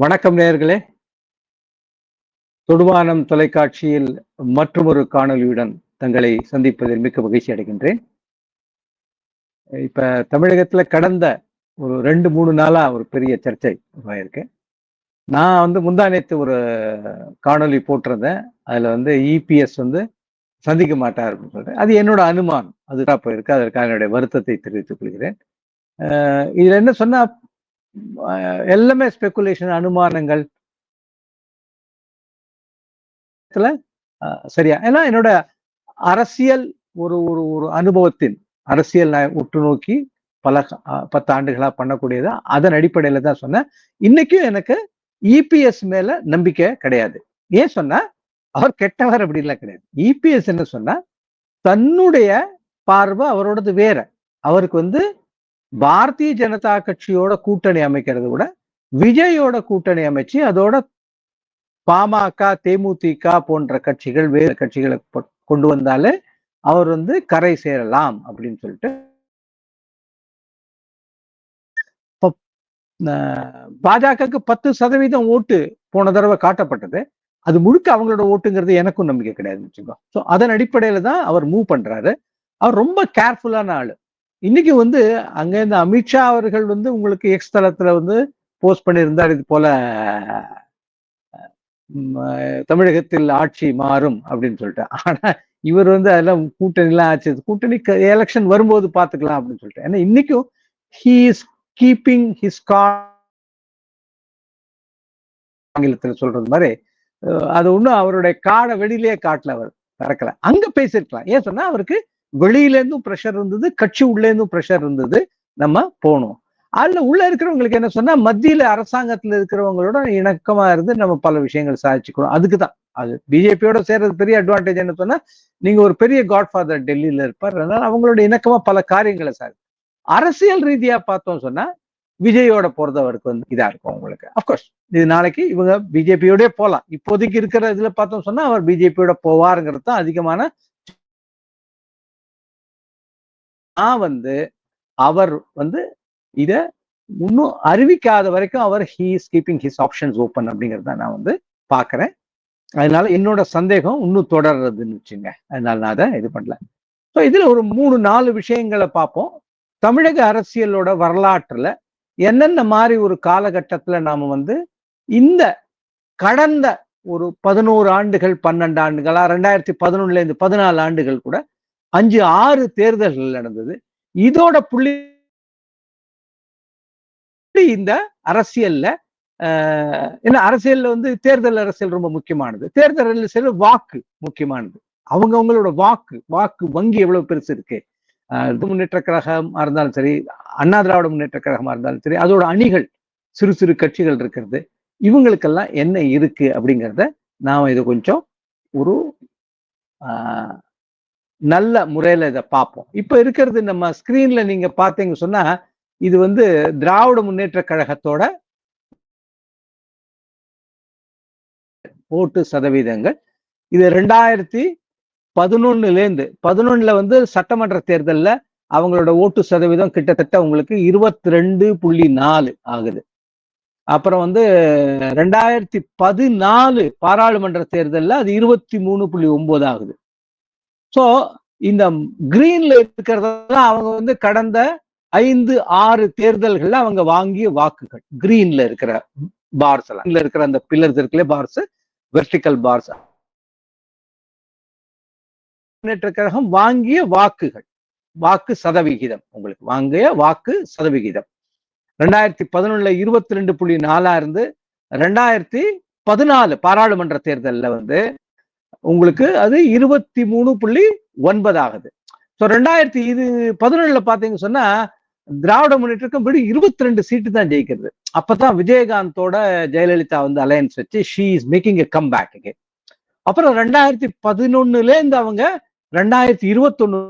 வணக்கம் நேயர்களே. தொடுவானம் தொலைக்காட்சியில் மற்றுமொரு காணொளியுடன் தங்களை சந்திப்பதில் மிக்க மகிழ்ச்சி அடைகின்றேன். இப்ப தமிழகத்துல கடந்த ஒரு 2-3 நாளா ஒரு பெரிய சர்ச்சை உருவாயிருக்கு. நான் முந்தா நேத்து ஒரு காணொளி போட்டிருந்தேன். அதுல இபிஎஸ் சந்திக்க மாட்டார் அப்படின்னு சொல்றேன். அது என்னோட அனுமானம். அதுதான் போயிருக்கு. அதற்காக என்னுடைய வருத்தத்தை தெரிவித்துக் கொள்கிறேன். இதுல என்ன சொன்னா எல்லாமே ஸ்பெகுலேஷன், அனுமானங்கள் சரியா. ஏன்னா என்னோட அரசியல் ஒரு ஒரு ஒரு அனுபவத்தின் அரசியல் நான் உற்று நோக்கி பல 10 ஆண்டுகளா பண்ணக்கூடியதா அதன் அடிப்படையில தான் சொன்னேன். இன்னைக்கும் எனக்கு இபிஎஸ் மேல நம்பிக்கை கிடையாது. ஏன் சொன்னா அவர் கெட்டவர் அப்படின்லாம் கிடையாது. இபிஎஸ் என்ன சொன்னா தன்னுடைய பார்வை அவரோடது வேற. அவருக்கு பாரதிய ஜனதா கட்சியோட கூட்டணி அமைக்கிறத விட விஜயோட கூட்டணி அமைச்சு அதோட பாமக, தேமுதிக போன்ற கட்சிகள் வேறு கட்சிகளை கொண்டு வந்தாலே அவர் கரை சேரலாம் அப்படின்னு சொல்லிட்டு பாஜகவுக்கு 10% ஓட்டு போன தடவை காட்டப்பட்டது. அது முழுக்க அவங்களோட ஓட்டுங்கிறது எனக்கும் நம்பிக்கை கிடையாதுன்னு வச்சுக்கோ. ஸோ அதன் அடிப்படையில தான் அவர் மூவ் பண்றாரு. அவர் ரொம்ப கேர்ஃபுல்லான ஆளு. இன்னைக்கு அங்க இருந்து அமித்ஷா அவர்கள் உங்களுக்கு எக்ஸ் தளத்துல போஸ்ட் பண்ணியிருந்தார், இது போல தமிழகத்தில் ஆட்சி மாறும் அப்படின்னு சொல்லிட்டு. ஆனா இவர் அதெல்லாம் கூட்டணி எல்லாம் ஆச்சு, கூட்டணி எலெக்ஷன் வரும்போது பாத்துக்கலாம் அப்படின்னு சொல்லிட்டு. ஏன்னா இன்னைக்கும் he is keeping his ஆங்கிலத்தில் சொல்றது மாதிரி அது ஒண்ணும் அவருடைய காடை வெளியிலேயே காட்டல, அவர் திறக்கல. அங்க பேசிருக்கலாம். ஏன் சொன்னா அவருக்கு வெளியில இருந்தும் பிரஷர் இருந்தது, கட்சி உள்ள இருந்தும் பிரஷர் இருந்தது. நம்ம போனோம். அதுல உள்ள இருக்கிறவங்களுக்கு என்ன சொன்னா மத்தியில அரசாங்கத்துல இருக்கிறவங்களோட இணக்கமா இருந்து நம்ம பல விஷயங்கள் சாதிச்சுக்கணும். அதுக்குதான் அது பிஜேபியோட சேர்றது பெரிய அட்வான்டேஜ். என்ன சொன்னா நீங்க ஒரு பெரிய காட்ஃபாதர் டெல்லியில இருப்பார், அதனால அவங்களோட இணக்கமா பல காரியங்களை சாதி. அரசியல் ரீதியா பார்த்தோம் சொன்னா விஜயோட போறது அவருக்கு இதா இருக்கும் உங்களுக்கு. அப்கோர்ஸ் இது நாளைக்கு இவங்க பிஜேபியோட போலாம். இப்போதைக்கு இருக்கிற இதுல பார்த்தோம் சொன்னா அவர் பிஜேபியோட போவாருங்கிறது தான் அதிகமான. நான் அவர் இத இன்னும் அறிவிக்காத வரைக்கும் அவர் he is keeping his options open அப்படிங்கறத நான் பாக்குறேன். அதனால என்னோட சந்தேகம் இன்னும் தொடர்றதுன்னு வச்சுங்க. அதனால நான் அதை இது பண்ணல. ஸோ இதுல ஒரு 3-4 விஷயங்களை பார்ப்போம். தமிழக அரசியலோட வரலாற்றுல என்னென்ன மாதிரி ஒரு காலகட்டத்துல நாம இந்த கடந்த ஒரு 11 ஆண்டுகள் 12 ஆண்டுகளா 2011 இருந்து 14 ஆண்டுகள் கூட 5-6 தேர்தல்கள் நடந்தது. இதோட புள்ளி இந்த அரசியல்ல ஏன்னா அரசியல்ல தேர்தல் அரசியல் ரொம்ப முக்கியமானது. தேர்தல் அரசியல் வாக்கு முக்கியமானது. அவங்களோட வாக்கு வங்கி எவ்வளவு பெருசு இருக்கு. முன்னேற்ற கழகமா இருந்தாலும் சரி, அண்ணா திராவிட முன்னேற்ற கழகமா இருந்தாலும் சரி, அதோட அணிகள் சிறு சிறு கட்சிகள் இருக்கிறது. இவங்களுக்கெல்லாம் என்ன இருக்கு அப்படிங்கிறத நாம இது கொஞ்சம் ஒரு நல்ல முறையில இதை பார்ப்போம். இப்ப இருக்கிறது நம்ம ஸ்கிரீன்ல நீங்க பாத்தீங்க சொன்னா இது திராவிட முன்னேற்ற கழகத்தோட ஓட்டு சதவீதங்கள். இது 2011 சட்டமன்ற தேர்தல்ல அவங்களோட ஓட்டு சதவீதம் கிட்டத்தட்ட உங்களுக்கு 22.4 ஆகுது. அப்புறம் 2014 பாராளுமன்ற தேர்தல்ல அது 23.9 ஆகுது. சோ இந்த கிரீன்ல இருக்கிறதெல்லாம் அவங்க கடந்த 5-6 தேர்தல்கள்ல அவங்க வாங்கிய வாக்குகள். கிரீன்ல இருக்கிற பார்ஸ் எல்லாம் இருக்கிற அந்த பில்லர்ஸ் இருக்குல்ல, parse, vertical parse. Munnetra Kazhagam வாங்கிய வாக்குகள், வாக்கு சதவிகிதம், உங்களுக்கு வாங்கிய வாக்கு சதவிகிதம் 2011 22.4 இருந்து 2014 பாராளுமன்ற தேர்தல்ல உங்களுக்கு அது 23.9 ஆகுது. ஸோ 2011 பாத்தீங்க சொன்னா திராவிட முன்னேற்றம் 22 சீட்டு தான் ஜெயிக்கிறது. அப்பதான் விஜயகாந்தோட ஜெயலலிதா அலையன்ஸ் வச்சு she is making a comeback again. அப்புறம் 2011 இருந்து அவங்க 2021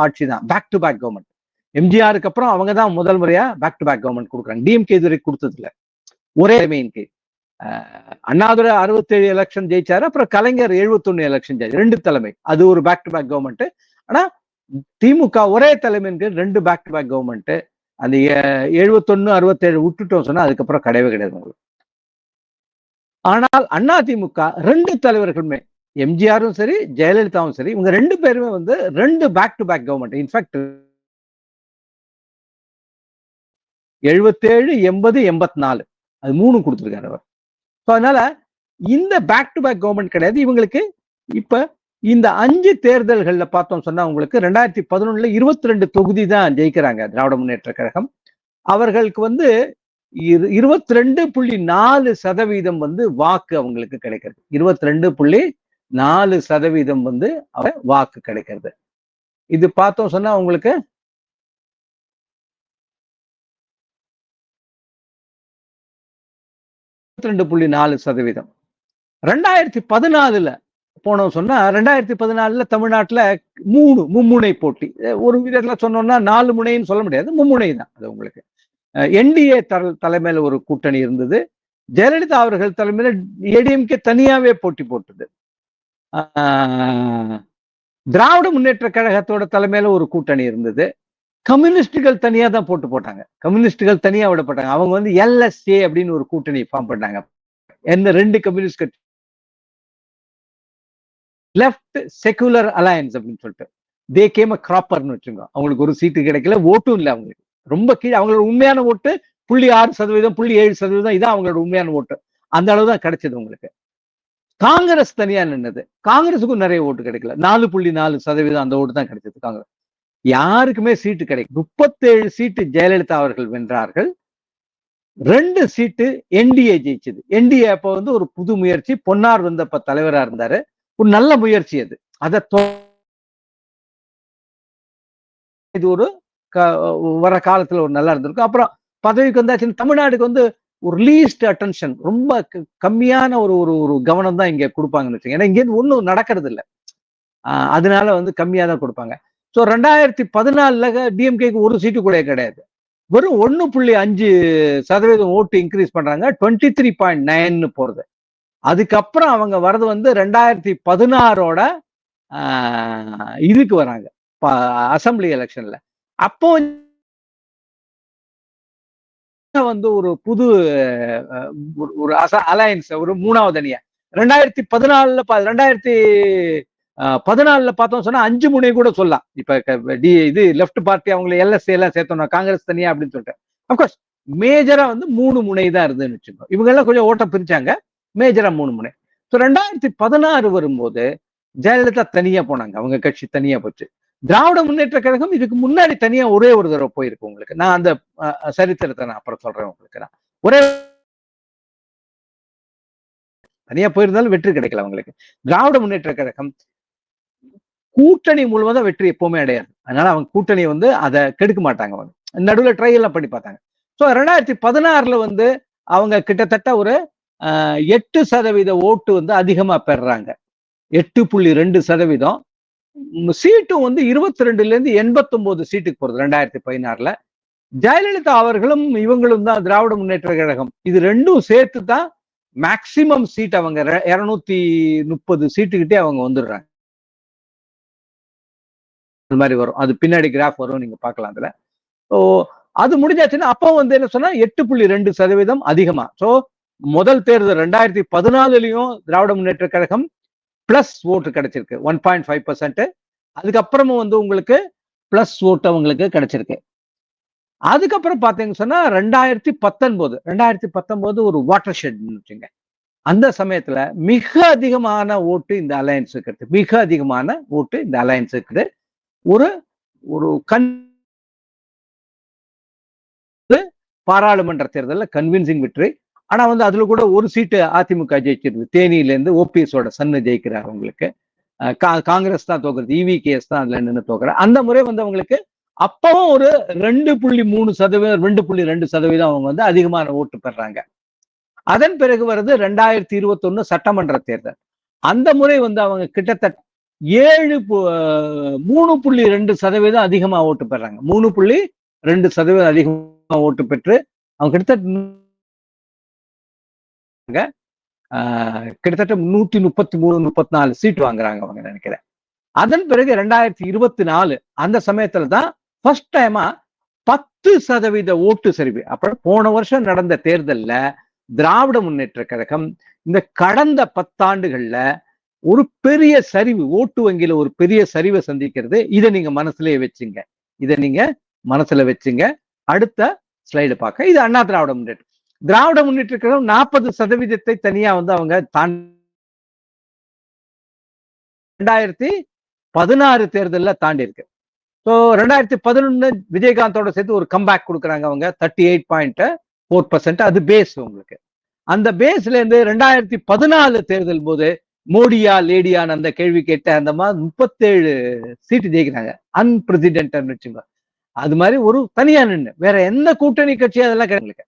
ஆட்சி தான் பேக் டு பேக் கவர்மெண்ட். எம்ஜிஆருக்கு அப்புறம் அவங்க தான் முதல் முறையா பேக் டு பேக் கவர்மெண்ட் கொடுக்குறாங்க. டிஎம்கே இதுவரை கொடுத்தது இல்ல. ஒரே தலைமையின் கீழ் அண்ணாதுரை 67 எலெக்ஷன் ஜெயிச்சாரு, அப்புறம் கலைஞர் 71 எலெக்ஷன் ஜெயிச்சாரு. 2 தலைமை, அது ஒரு பேக் டு பேக் கவர்மெண்ட். ஆனா திமுக ஒரே தலைமையின் கீழ் 2 பேக் டு பேக் கவர்மெண்ட். அந்த 71 67 விட்டுட்டோம் சொன்னா அதுக்கப்புறம் கிடையவே கிடையாது உங்களுக்கு. ஆனால் அதிமுக 2 தலைவர்களுமே, எம்ஜிஆரும் சரி ஜெயலலிதாவும் சரி, இவங்க 2 பேருமே வந்து 2 back to back government. In fact 77 80 84 அது 3 கொடுத்திருக்காரு அவர். அதனால இந்த பேக் டு பேக் கவர்மெண்ட் கிடையாது இவங்களுக்கு. இப்ப இந்த 5 தேர்தல்கள்ல பார்த்தோம் சொன்னா உங்களுக்கு 2011 22 தொகுதி தான் ஜெயிக்கிறாங்க திராவிட முன்னேற்ற கழகம். அவர்களுக்கு வந்து 22.4% வந்து வாக்கு அவங்களுக்கு கிடைக்கிறது. 22.4% வந்து வாக்கு கிடைக்கிறது. இது பார்த்தோம் சொன்னா உங்களுக்கு 22.4%. 2014 போனோம் சொன்னா 2014 தமிழ்நாட்டுல மும்முனை போட்டி. ஒரு விதத்துல சொன்னோம்னா 4 முனைன்னு சொல்ல முடியாது, மும்முனை தான் அது உங்களுக்கு. என்டிஏ தலைமையில ஒரு கூட்டணி இருந்தது. ஜெயலலிதா அவர்கள் தலைமையில ஏடிஎம்கே தனியாவே போட்டி போட்டது. திராவிட முன்னேற்ற கழகத்தோட தலைமையில ஒரு கூட்டணி இருந்தது. கம்யூனிஸ்டுகள் தனியா தான் போட்டாங்க. கம்யூனிஸ்டுகள் தனியா விடப்பட்டாங்க. அவங்க வந்து எல்எஸ்ஏ அப்படின்னு ஒரு கூட்டணி ஃபார்ம் பண்ணாங்க. என்ன 2 கம்யூனிஸ்ட் கட்சி, லெஃப்ட் செகுலர் அலையன்ஸ் அப்படின்னு சொல்லிட்டு. தே கேம் அ கிராப்பர்னு வச்சுங்க. அவங்களுக்கு ஒரு சீட்டு கிடைக்கல, ஓட்டும் இல்லை அவங்களுக்கு. ரொம்ப கீழே. அவங்களோட உண்மையான ஓட்டு 0.6%, 0.7% இதான் அவங்களோட உண்மையான ஓட்டு. அந்த அளவு தான் கிடைச்சது உங்களுக்கு. காங்கிரஸ் தனியா நின்னது. காங்கிரஸுக்கும் நிறைய ஓட்டு கிடைக்கல. 4.4% அந்த ஓட்டு தான் கிடைச்சது காங்கிரஸ். யாருக்குமே சீட்டு கிடைக்கும். 37 சீட்டு ஜெயலலிதா அவர்கள் வென்றார்கள். 2 சீட்டு என்டிஏ ஜெயிச்சது. என்டிஏ அப்ப வந்து ஒரு புது முயற்சி. பொன்னார் வந்தப்ப தலைவரா இருந்தாரு. ஒரு நல்ல முயற்சி அது. இது ஒரு வர காலத்துல ஒரு நல்லா இருந்திருக்கும். அப்புறம் பதவிக்கு வந்தாச்சு. தமிழ்நாடுக்கு வந்து ஒரு லீஸ்ட் அட்டென்ஷன், ரொம்ப கம்மியான ஒரு ஒரு கவனம் தான் இங்க கொடுப்பாங்கன்னு வச்சுங்க. ஏன்னா இங்க இருந்து ஒண்ணும் நடக்கிறது இல்லை. அதனால வந்து கம்மியா தான் கொடுப்பாங்க. ஸோ 2014 டிஎம்கேக்கு ஒரு சீட்டு கூட கிடையாது. வெறும் 1.5% ஓட்டு இன்க்ரீஸ் பண்றாங்க. 23.9 போறது. அதுக்கப்புறம் அவங்க வர்றது வந்து 2016 இதுக்கு வராங்க, அசம்பிளி எலெக்ஷன்ல. அப்போ வந்து ஒரு புது ஒரு அலையன்ஸ், ஒரு 3வது அணியா 2014 பார்த்தோம் சொன்னா 5 முனை கூட சொல்லலாம். இப்ப இது லெப்ட் பார்ட்டி அவங்க எல்எஸ்ஏ எல்லாம் சேர்த்தோம், காங்கிரஸ் தனியா அப்படின்னு சொல்லிட்டு. அப்கோர்ஸ் மேஜரா வந்து 3 முனை தான் இருந்துன்னு வச்சுக்கோங்க. இவங்க எல்லாம் கொஞ்சம் ஓட்ட பிரிச்சாங்க. மேஜரா 3 முனை. 2016 வரும்போது ஜெயலலிதா தனியா போனாங்க. அவங்க கட்சி தனியா போச்சு. திராவிட முன்னேற்ற கழகம் இதுக்கு முன்னாடி தனியா ஒரே ஒரு தடவை போயிருக்கு உங்களுக்கு. நான் அந்த சரித்திரத்தை நான் அப்புறம் சொல்றேன் உங்களுக்கு. நான் ஒரே தனியா போயிருந்தாலும் வெற்றி கிடைக்கல அவங்களுக்கு. திராவிட முன்னேற்ற கழகம் கூட்டணி முழுவதும் வெற்றி எப்பவுமே அடையாது. அதனால அவங்க கூட்டணி வந்து அதை கெடுக்க மாட்டாங்க. அவங்க நடுவில் ட்ரை எல்லாம் பண்ணி பார்த்தாங்க. ஸோ 2016 வந்து அவங்க கிட்டத்தட்ட ஒரு 8% ஓட்டு வந்து அதிகமா பெறாங்க. 8.2%. சீட்டும் வந்து 22 89 சீட்டுக்கு போறது 2016. ஜெயலலிதா அவர்களும் இவங்களும் தான் திராவிட முன்னேற்ற கழகம். இது ரெண்டும் சேர்த்து தான் மேக்சிமம் சீட். அவங்க 230 சீட்டுக்கிட்டே அவங்க வந்துடுறாங்க. அது மாதிரி வரும். அது பின்னாடி கிராஃப் வரும், நீங்க பார்க்கலாம் அதுல. ஸோ அது முடிஞ்சாச்சுன்னா அப்போ வந்து என்ன சொன்னா 8.2% அதிகமா. ஸோ முதல் தேர்தல் 2014 திராவிட முன்னேற்ற கழகம் பிளஸ் ஓட்டு கிடைச்சிருக்கு 1.5%. அதுக்கப்புறமும் வந்து உங்களுக்கு பிளஸ் ஓட்டு அவங்களுக்கு கிடைச்சிருக்கு. அதுக்கப்புறம் பாத்தீங்கன்னு சொன்னா 2019 ஒரு வாட்டர் ஷெட் வச்சுங்க. அந்த சமயத்துல மிக அதிகமான ஓட்டு இந்த அலையன்ஸுக்கு இருக்கு. மிக அதிகமான ஓட்டு இந்த அலையன்ஸுக்கு ஒரு ஒரு பாராளுமன்ற தேர்தலில் கன்வின்சிங் வெற்றி. ஆனா வந்து அதுல கூட ஒரு சீட்டு அதிமுக ஜெயிச்சிருது. தேனியில இருந்து ஓபிஎஸோட சன்னு ஜெயிக்கிறார். உங்களுக்கு காங்கிரஸ் தான் தோக்குறது. இவிகேஎஸ் தான் அதுல நின்று தோக்குறாரு. அந்த முறை வந்து அவங்களுக்கு அப்பவும் ஒரு 2.3%, 2.2% அவங்க வந்து அதிகமான ஓட்டு பெறாங்க. அதன் பிறகு வருது 2021 சட்டமன்ற தேர்தல். அந்த முறை வந்து அவங்க கிட்டத்தட்ட 3.2% அதிகமா ஓட்டு பெறாங்க. 3.2% அதிகமா ஓட்டு பெற்று அவங்க கிட்டத்தட்ட 133-134 சீட் வாங்குறாங்க அவங்க நினைக்கிறேன். அதன் பிறகு 2024 அந்த சமயத்துல தான் ஃபர்ஸ்ட் டைமா 10% ஓட்டு சரிவு. அப்புறம் போன வருஷம் நடந்த தேர்தல்ல திராவிட முன்னேற்ற கழகம் இந்த கடந்த 10 ஆண்டுகள்ல ஒரு பெரிய சரிவு, ஓட்டு வங்கியில ஒரு பெரிய சரிவை சந்திக்கிறது. இதை நீங்க மனசுலயே வச்சுங்க. இதை நீங்க மனசுல வச்சுங்க. அடுத்த ஸ்லைடு பார்க்க இது அண்ணா திராவிட முன்னேற்றம். திராவிட முன்னேற்ற கழகம் 40% தனியா வந்து அவங்க 2016 தேர்தல்ல தாண்டி இருக்கு. ஸோ 2011 விஜயகாந்தோட சேர்த்து ஒரு கம்பேக் கொடுக்குறாங்க அவங்க 38.4%. அது பேஸ் உங்களுக்கு. அந்த பேஸ்ல இருந்து 2014 தேர்தல் போது மோடியா லேடியான்னு அந்த கேள்வி கேட்ட அந்த மாதிரி 37 சீட்டு ஜெயிக்கிறாங்க. அன்பிரசிடென்ட் வச்சுங்க. அது மாதிரி ஒரு தனியா நின்று வேற எந்த கூட்டணி கட்சி அதெல்லாம் கிடையாது,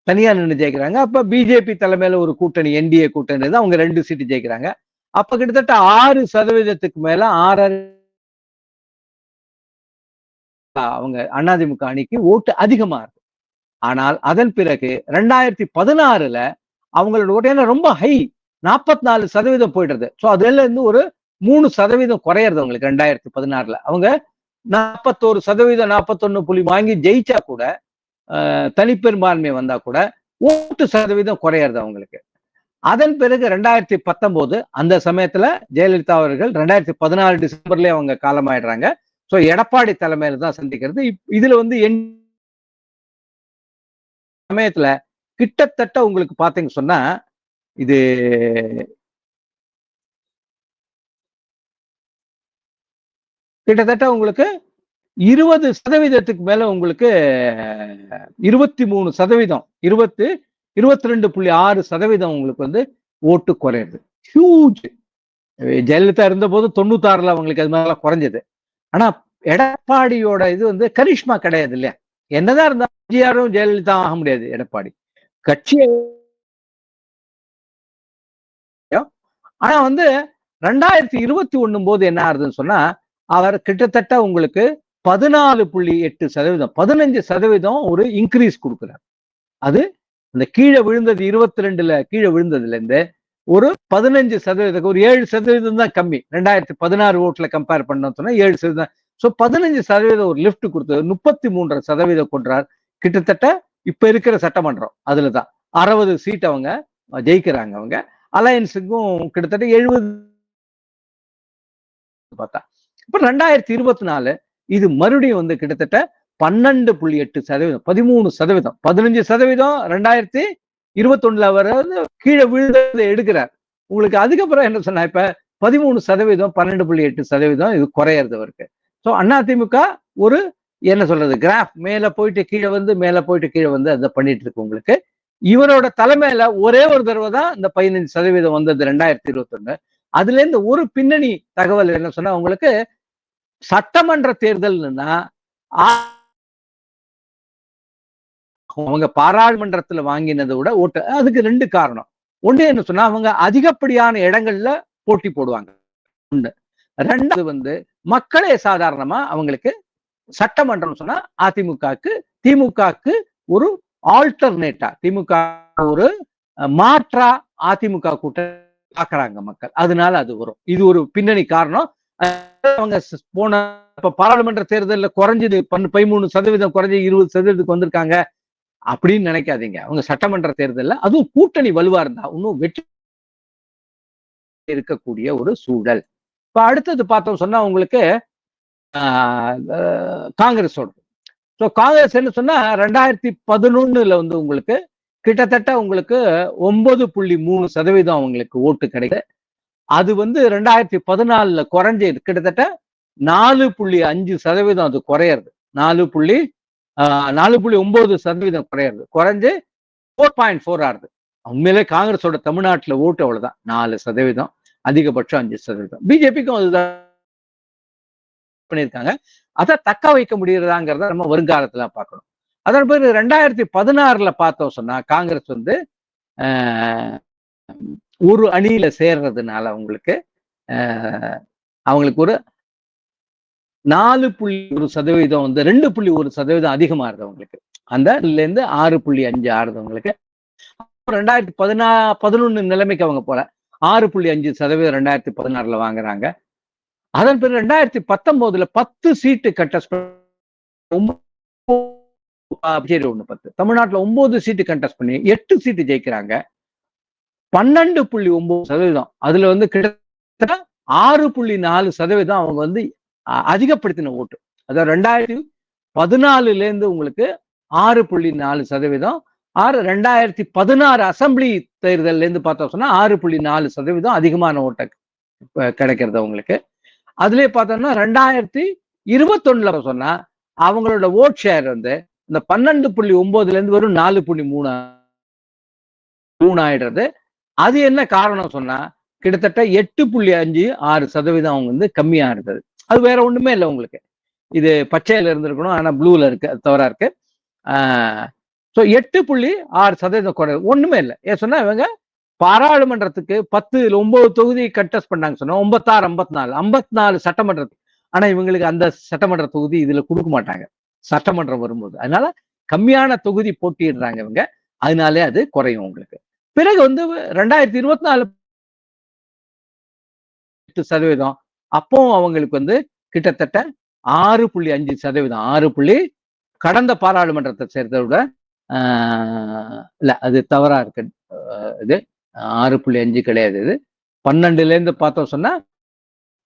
தனியா நின்று ஜெயிக்கிறாங்க. அப்ப பிஜேபி தலைமையில ஒரு கூட்டணி, என்டிஏ கூட்டணி தான், அவங்க 2 சீட்டு ஜெயிக்கிறாங்க. அப்ப கிட்டத்தட்ட 6% மேல 6 அவங்க அதிமுக அணிக்கு ஓட்டு அதிகமா இருக்கு. ஆனால் அதன் பிறகு 2016ல அவங்களோட ஓட்டு ரொம்ப ஹை, 44% போயிடுறது. ஸோ அதுல இருந்து ஒரு 3% குறையிறது அவங்களுக்கு 2016ல. அவங்க 41%, 41 புள்ளி வாங்கி ஜெயிச்சா கூட, தனிப்பெரும்பான்மை வந்தா கூட ஓட்டு சதவீதம் குறையிறது அவங்களுக்கு. அதன் பிறகு 2019 அந்த சமயத்துல ஜெயலலிதா அவர்கள் 2014 டிசம்பர்லயே அவங்க காலமாயிடுறாங்க. ஸோ எடப்பாடி தலைமையில தான் சந்திக்கிறது. இதுல வந்து சமயத்துல கிட்டத்தட்ட உங்களுக்கு பாத்தீங்க சொன்னா இது கிட்டத்தட்ட உங்களுக்கு 20% மேல உங்களுக்கு 23%, 22.6% உங்களுக்கு வந்து ஓட்டு குறையுது. ஹியூஜ். ஜெயலலிதா இருந்த போது 96ல அவங்களுக்கு அது மாதிரிலாம் குறைஞ்சது. ஆனா எடப்பாடியோட இது வந்து கரிஷ்மா கிடையாது இல்லையா? என்னதான் இருந்தா எம்ஜிஆரும் ஜெயலலிதா ஆக முடியாது எடப்பாடி கட்சி. ஆனா வந்து 2021 போது என்ன ஆகுதுன்னு சொன்னா, அவர் கிட்டத்தட்ட உங்களுக்கு 14.8%, 15% ஒரு இன்க்ரீஸ் கொடுக்கிறார். அது அந்த கீழே விழுந்தது 22ல கீழே விழுந்ததுல இருந்து ஒரு 15%, ஒரு 7% தான் கம்மி. 2016 ஓட்டுல கம்பேர் பண்ணோம் சொன்னா 7%. ஸோ 15% ஒரு லிப்ட் கொடுத்தது. 33% கொன்றார். கிட்டத்தட்ட இப்ப இருக்கிற சட்டமன்றம் அதுலதான் 60 சீட் அவங்க ஜெயிக்கிறாங்க. அவங்க அலையன்ஸுக்கும் கிட்டத்தட்ட 70 பார்த்தா. இப்ப 2024 இது மறுபடியும் வந்து கிட்டத்தட்ட 12.8%, 13%, 15% 2021 அவர் கீழே விழுந்ததை எடுக்கிறார். உங்களுக்கு அதுக்கப்புறம் என்ன சொன்னா, இப்ப 13%, 12.8% இது குறையிறது அவருக்கு. ஸோ அதிமுக ஒரு என்ன சொல்றது, கிராஃப் மேல போயிட்டு கீழே வந்து, மேல போயிட்டு கீழே வந்து அதை பண்ணிட்டு இருக்கு உங்களுக்கு. இவரோட தலைமையில ஒரே ஒரு தடவை தான் இந்த 15% வந்தது 2021. அதுல இருந்து ஒரு பின்னணி தகவல் என்ன சொன்னா, உங்களுக்கு சட்டமன்ற தேர்தல்னா அவங்க பாராளுமன்றத்துல வாங்கினதை விட ஓட்டு, அதுக்கு 2 காரணம். ஒண்ணு என்ன சொன்னா, அவங்க அதிகப்படியான இடங்கள்ல போட்டி போடுவாங்க. ஒண்ணு. 2வது வந்து மக்களே சாதாரணமா அவங்களுக்கு சட்டமன்றம் சொன்னா திமுகக்கு ஒரு ஆல்டர்னேட்டா, திமுக ஒரு மாற்றா அதிமுக கூட்டம் பாக்குறாங்க மக்கள். அதனால அது வரும். இது ஒரு பின்னணி காரணம். அவங்க போன பாராளுமன்ற தேர்தலில் குறைஞ்சது 13% குறைஞ்சு 20% வந்திருக்காங்க அப்படின்னு நினைக்காதீங்க. அவங்க சட்டமன்ற தேர்தலில் அதுவும் கூட்டணி வலுவா இருந்தா இன்னும் வெற்றி இருக்கக்கூடிய ஒரு சூழல். இப்ப அடுத்தது பார்த்தோம் சொன்னா உங்களுக்கு காங்கிரஸோட. ஸோ காங்கிரஸ் என்ன சொன்னா 2011 வந்து உங்களுக்கு கிட்டத்தட்ட உங்களுக்கு 9.3% அவங்களுக்கு ஓட்டு கிடைக்குது. அது வந்து 2014 குறைஞ்சது கிட்டத்தட்ட 4.5% அது குறையிறது. 4.9% குறையிறது. குறைஞ்சு 4.4 ஆகுது. உண்மையிலே காங்கிரஸோட தமிழ்நாட்டுல ஓட்டு அவ்வளவுதான் 4%, அதிகபட்சம் 5%. பிஜேபிக்கும் அதுதான் பண்ணியிருக்காங்க. அதை தக்க வைக்க முடியறதாங்கிறத நம்ம வருங்காலத்துல பார்க்கணும். அதன் பிறகு 2016 பார்த்தோம் சொன்னா காங்கிரஸ் வந்து ஒரு அணியில சேர்றதுனால அவங்களுக்கு ஒரு 4.1% வந்து 2.1% அதிகமா இருந்தது அவங்களுக்கு. அந்த இருந்து 6.5 ஆறுதவங்களுக்கு. 2011 நிலைமைக்கு அவங்க போல 6.5% 2016 வாங்குறாங்க. அதன் பிறகு 2019 10 சீட்டு கட்ட புதுச்சேரி 1-10. தமிழ்நாட்டுல 9 சீட்டு கண்டெஸ்ட் பண்ணி 8 சீட்டு ஜெயிக்கிறாங்க. 12.9%. அதுல வந்து கிட்டத்தட்ட 6.4% அவங்க வந்து அதிகப்படுத்தின ஓட்டு. அதாவது 2014 இருந்து உங்களுக்கு 6.4%. 2016 அசம்பிளி தேர்தல்ல இருந்து பார்த்தோம் சொன்னா 6.4% அதிகமான ஓட்டை கிடைக்கிறது அவங்களுக்கு. அதுலயே பார்த்தோம்னா 2021 சொன்னா அவங்களோட ஓட் ஷேர் வந்து இந்த 12.9 இருந்து வரும் 4.3 ஆயிடுறது. அது என்ன காரணம் சொன்னா கிட்டத்தட்ட 8.5-6% அவங்க வந்து கம்மியா இருந்தது. அது வேற ஒண்ணுமே இல்லை உங்களுக்கு. இது பச்சையில இருந்திருக்கணும், ஆனா ப்ளூல இருக்கு, அது தவறா இருக்கு. 8.6% குறை, ஒண்ணுமே இல்லை. ஏன் சொன்னா இவங்க பாராளுமன்றத்துக்கு 9 தொகுதி கண்டெஸ்ட் பண்ணாங்க சொன்னா 56-54 சட்டமன்றத்துக்கு. ஆனா இவங்களுக்கு அந்த சட்டமன்ற தொகுதி இதுல கொடுக்க மாட்டாங்க சட்டமன்றம் வரும்போது. அதனால கம்மியான தொகுதி போட்டிடுறாங்க இவங்க. அதனாலே அது குறையும் உங்களுக்கு. பிறகு வந்து 2024 8% அப்போ அவங்களுக்கு வந்து கிட்டத்தட்ட 6.5%. கடந்த பாராளுமன்றத்தை சேர்த்ததை விட இல்ல, அது தவறா இருக்கு. இது 6.5 கிடையாது. இது 12ல இருந்து பார்த்தோம் சொன்னா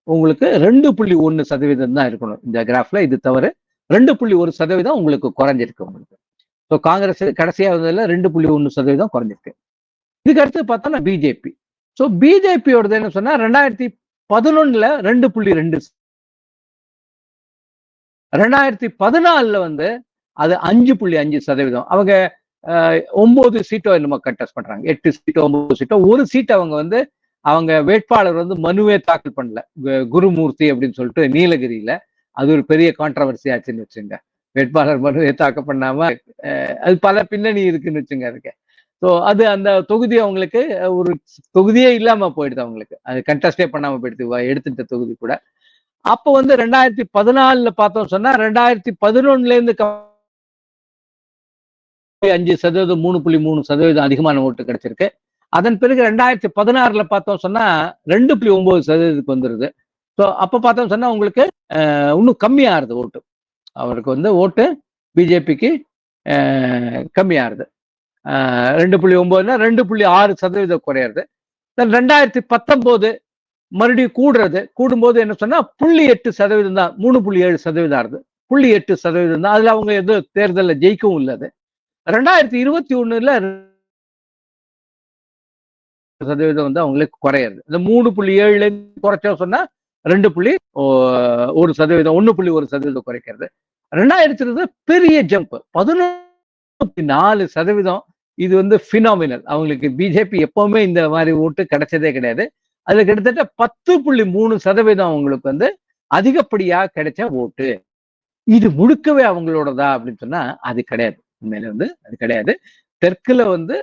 உங்களுக்கு 2.1% தான் இருக்கணும் இந்த கிராஃப்ல. இது தவறு. 2.1% உங்களுக்கு குறைஞ்சிருக்கு உங்களுக்கு. ஸோ காங்கிரஸ் கடைசியா வந்ததுல 2.1% குறைஞ்சிருக்கு. இதுக்கு அடுத்து பார்த்தோம்னா பிஜேபி. ஸோ பிஜேபியோடது என்ன சொன்னா 2011 2.2, 2014 வந்து அது 5.5%. அவங்க 9 சீட்டோ என்னமோ கண்டெஸ்ட் பண்றாங்க. 8 சீட்டோ 9 சீட்டோ. ஒரு சீட் அவங்க வந்து அவங்க வேட்பாளர் வந்து மனுவே தாக்கல் பண்ணல. குருமூர்த்தி அப்படின்னு சொல்லிட்டு நீலகிரியில. அது ஒரு பெரிய கான்ட்ரவர்சி ஆச்சுன்னு வச்சுங்க. வேட்பாளர் மனுவை தாக்கல் பண்ணாம அது பல பின்னணி இருக்குன்னு வச்சுங்க அதுக்கு. ஸோ அது அந்த தொகுதி அவங்களுக்கு ஒரு தொகுதியே இல்லாம போயிடுது அவங்களுக்கு. அது கண்டெஸ்டே பண்ணாம போயிடுது எடுத்துட்ட தொகுதி கூட. அப்போ வந்து 2014 பார்த்தோம் சொன்னா 2011 இருந்து 5%, 3.3% அதிகமான ஓட்டு கிடைச்சிருக்கு. அதன் பிறகு 2016 பார்த்தோம் சொன்னா 2.9% வந்துருது. ஸோ அப்ப பார்த்தோம் சொன்னா உங்களுக்கு இன்னும் கம்மியாருது ஓட்டு. அவருக்கு வந்து ஓட்டு பிஜேபிக்கு கம்மியாருது. 2.9னா 2.6% குறையிறது. 2019 மறுபடியும் கூடும்போது என்ன சொன்னா 0.8% தான், 3.7% ஆகுது. 0.8% தான். அதுல அவங்க எதுவும் தேர்தலில் ஜெயிக்கவும் இல்லை. அது 2021 வந்து அவங்களுக்கு குறையிறது. இந்த 3.7 குறைச்சோம் சொன்னா 2.1%, 1.1% குறைக்கிறது. 2020 பெரிய ஜம்ப் 11.4%. இது வந்து பினாமினல். அவங்களுக்கு பிஜேபி எப்பவுமே இந்த மாதிரி ஓட்டு கிடைச்சதே கிடையாது. அதுல கிட்டத்தட்ட 10.3% அவங்களுக்கு வந்து அதிகப்படியா கிடைச்ச ஓட்டு. இது முழுக்கவே அவங்களோடதா அப்படின்னு சொன்னா அது கிடையாது. உண்மையில வந்து அது கிடையாது. தெற்குல வந்து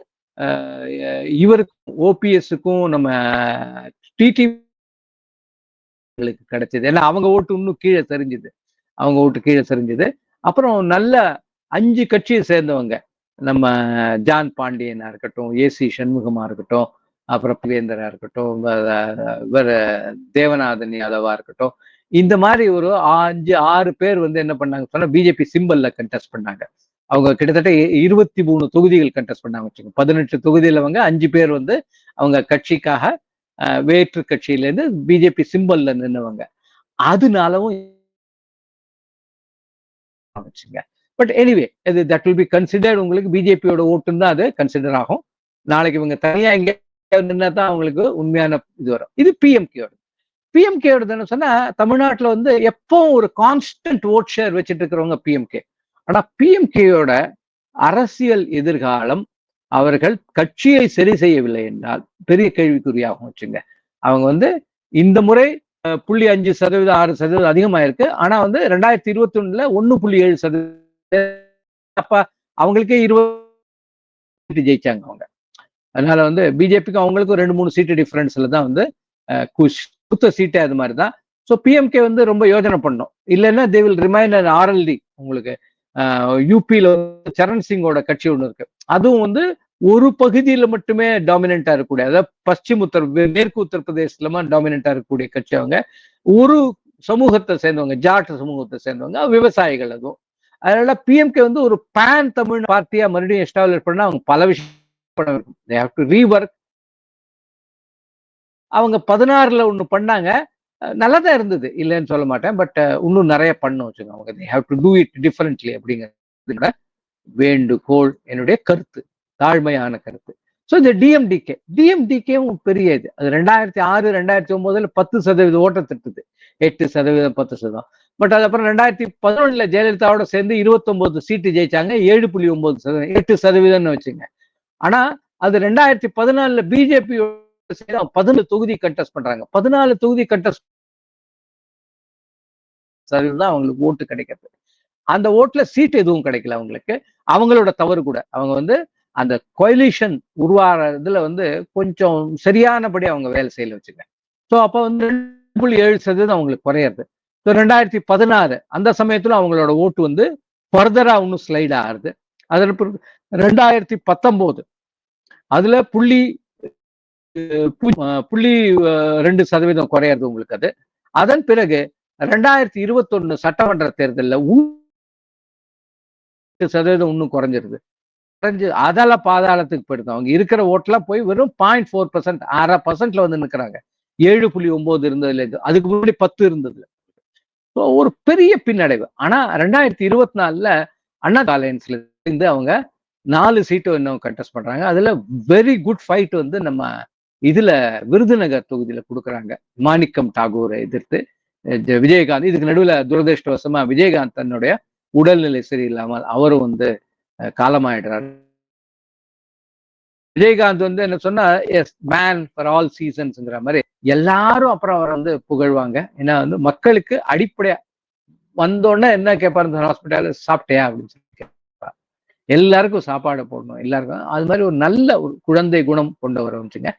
இவருக்கும் ஓபிஎஸ்க்கும் நம்ம டிடிவி கிடைச்சது. ஏன்னா அவங்க ஓட்டு இன்னும் கீழே சரிஞ்சது. அப்புறம் நல்ல 5 கட்சியை சேர்ந்தவங்க, நம்ம ஜான் பாண்டியனா இருக்கட்டும், ஏசி சண்முகமா இருக்கட்டும், அப்புறம் புவேந்தரா இருக்கட்டும், இவர் தேவநாதன் யாதவா இருக்கட்டும், இந்த மாதிரி ஒரு 5-6 பேர் வந்து என்ன பண்ணாங்க சொன்னா பிஜேபி சிம்பல்ல கண்டெஸ்ட் பண்ணாங்க. அவங்க கிட்டத்தட்ட 23 தொகுதிகள் கண்டெஸ்ட் பண்ணாங்க வச்சுக்கோங்க. 18 தொகுதியில அவங்க 5 பேர் வந்து அவங்க கட்சிக்காக வேற்று கட்சியில இருந்து பிஜேபி சிம்பல்ல நின்னவங்க. அதனாலவும் but anyway that will be considered. உங்களுக்கு பிஜேபியோட ஓட்டுன்னு தான் அது கன்சிடர் ஆகும். நாளைக்கு இவங்க தனியா இங்க நின்னா தான் அவங்களுக்கு உண்மையான இது வரும். இது பிஎம்கேயோட என்ன சொன்னா தமிழ்நாட்டுல வந்து எப்பவும் ஒரு கான்ஸ்டன்ட் ஓட் ஷேர் வச்சுட்டு இருக்கிறவங்க பிஎம்கே. ஆனா பிஎம்கேயோட அரசியல் எதிர்காலம் அவர்கள் கட்சியை சரி செய்யவில்லை என்றால் பெரிய கேள்விக்குறியாகும் வச்சுங்க. அவங்க வந்து இந்த முறை 0.5%, 6% அதிகமாயிருக்கு. ஆனா வந்து 2021 1.7%. அப்ப அவங்களுக்கே 20 ஜெயிச்சாங்க அவங்க. அதனால வந்து பிஜேபிக்கு அவங்களுக்கும் 2-3 சீட்டு டிஃபரன்ஸ்ல தான் வந்து குத்த சீட்டே அது மாதிரி தான். ஸோ பிஎம்கே வந்து ரொம்ப யோஜனை பண்ணும். இல்லைன்னா they will remain an RLD. உங்களுக்கு யூபியில சரண் சிங்கோட கட்சி ஒன்று இருக்கு. அதுவும் வந்து ஒரு பகுதியில மட்டுமே டாமினண்டா இருக்கக்கூடிய, அதாவது மேற்கு உத்தரப்பிரதேசல டாமினண்டா இருக்கக்கூடிய கட்சி. அவங்க ஒரு சமூகத்தை சேர்ந்தவங்க, ஜாட் சமூகத்தை சேர்ந்தவங்க, விவசாயிகள். அதுவும் அதனால பிஎம்கே வந்து ஒரு பேன் தமிழ் பார்ட்டியா மறுபடியும் எஸ்டாப்ளிஷ் பண்ணா அவங்க பல விஷயம் ரீவர்க். அவங்க 16ல ஒண்ணு பண்ணாங்க, நல்லாதான் இருந்தது, இல்லைன்னு சொல்ல மாட்டேன். பட் இன்னும் நிறைய பண்ணும் வச்சுக்கோங்க. அவங்க they have to do it differently அப்படிங்கிற வேண்டுகோள், என்னுடைய கருத்து, தாழ்மையான கருத்து. ஸோ இந்த டிஎம்டிகேவும் பெரிய இது. அது 2006 2009 10% ஓட்டை திட்டுது, 8%, 10%. பட் அது அப்புறம் 2011 ஜெயலலிதாவோட சேர்ந்து 29 சீட்டு ஜெயிச்சாங்க, 7.9%, 8% வச்சுங்க. ஆனா அது 2014 பிஜேபி 14 தொகுதி கண்டெஸ்ட் பண்றாங்க. 14 தொகுதி கண்டெஸ்ட் தான் அவங்களுக்கு ஓட்டு கிடைக்கிறது. அந்த ஓட்டுல சீட் எதுவும் கிடைக்கல அவங்களுக்கு. அவங்களோட தவறு கூட. அவங்க வந்து அந்த கோயலிஷன் உருவாகிறதுல வந்து கொஞ்சம் சரியானபடி அவங்க வேலை செய்யல வச்சுங்க. ஸோ அப்போ வந்து 2.7% அவங்களுக்கு குறையிறது. ஸோ 2016 அந்த சமயத்துல அவங்களோட ஓட்டு வந்து ஃபர்தரா இன்னும் ஸ்லைட் ஆகுது. அதன் பிறகு 2019 அதுல 0.2% குறையிறது உங்களுக்கு அது. அதன் பிறகு 2021 சட்டமன்ற தேர்தலில் 8% இன்னும் குறைஞ்சிருது. அதல பாதாளத்துக்கு போயிடுது. அவங்க இருக்கிற ஓட்டுலாம் போய் வெறும் 0.4%, 1/2% வந்து நிற்கிறாங்க. 7.9 இருந்ததுல இருந்து, அதுக்கு முன்னாடி 10 இருந்ததுல. ஒரு பெரிய பின்னடைவு. ஆனா 2024 அண்ணா அலையன்ஸ்ல இருந்து அவங்க 4 சீட்டு இன்னும் கண்டெஸ்ட் பண்றாங்க. அதுல வெரி குட் ஃபைட் வந்து நம்ம இதுல விருதுநகர் தொகுதியில கொடுக்குறாங்க, மாணிக்கம் டாகூரை எதிர்த்து விஜயகாந்த். இதுக்கு நடுவில் துரதிருஷ்டவசமா விஜயகாந்த் தன்னுடைய உடல்நிலை சரியில்லாமல் அவரும் வந்து காலமாயிடுறாரு. விஜயகாந்த் வந்து என்ன சொன்னா, எஸ் மேன் ஃபார் ஆல் சீசன்ஸ்ங்கிற மாதிரி எல்லாரும் அப்புறம் அவரை வந்து புகழ்வாங்க. ஏன்னா வந்து மக்களுக்கு அடிப்படையா வந்தோடனே என்ன கேட்பாரு, ஹாஸ்பிட்டல் சாப்பிட்டியா அப்படின்னு சொல்லி கேட்பார். எல்லாருக்கும் சாப்பாடு போடணும், எல்லாருக்கும். அது மாதிரி ஒரு நல்ல ஒரு குழந்தை குணம் கொண்டவர் வந்துச்சுங்க.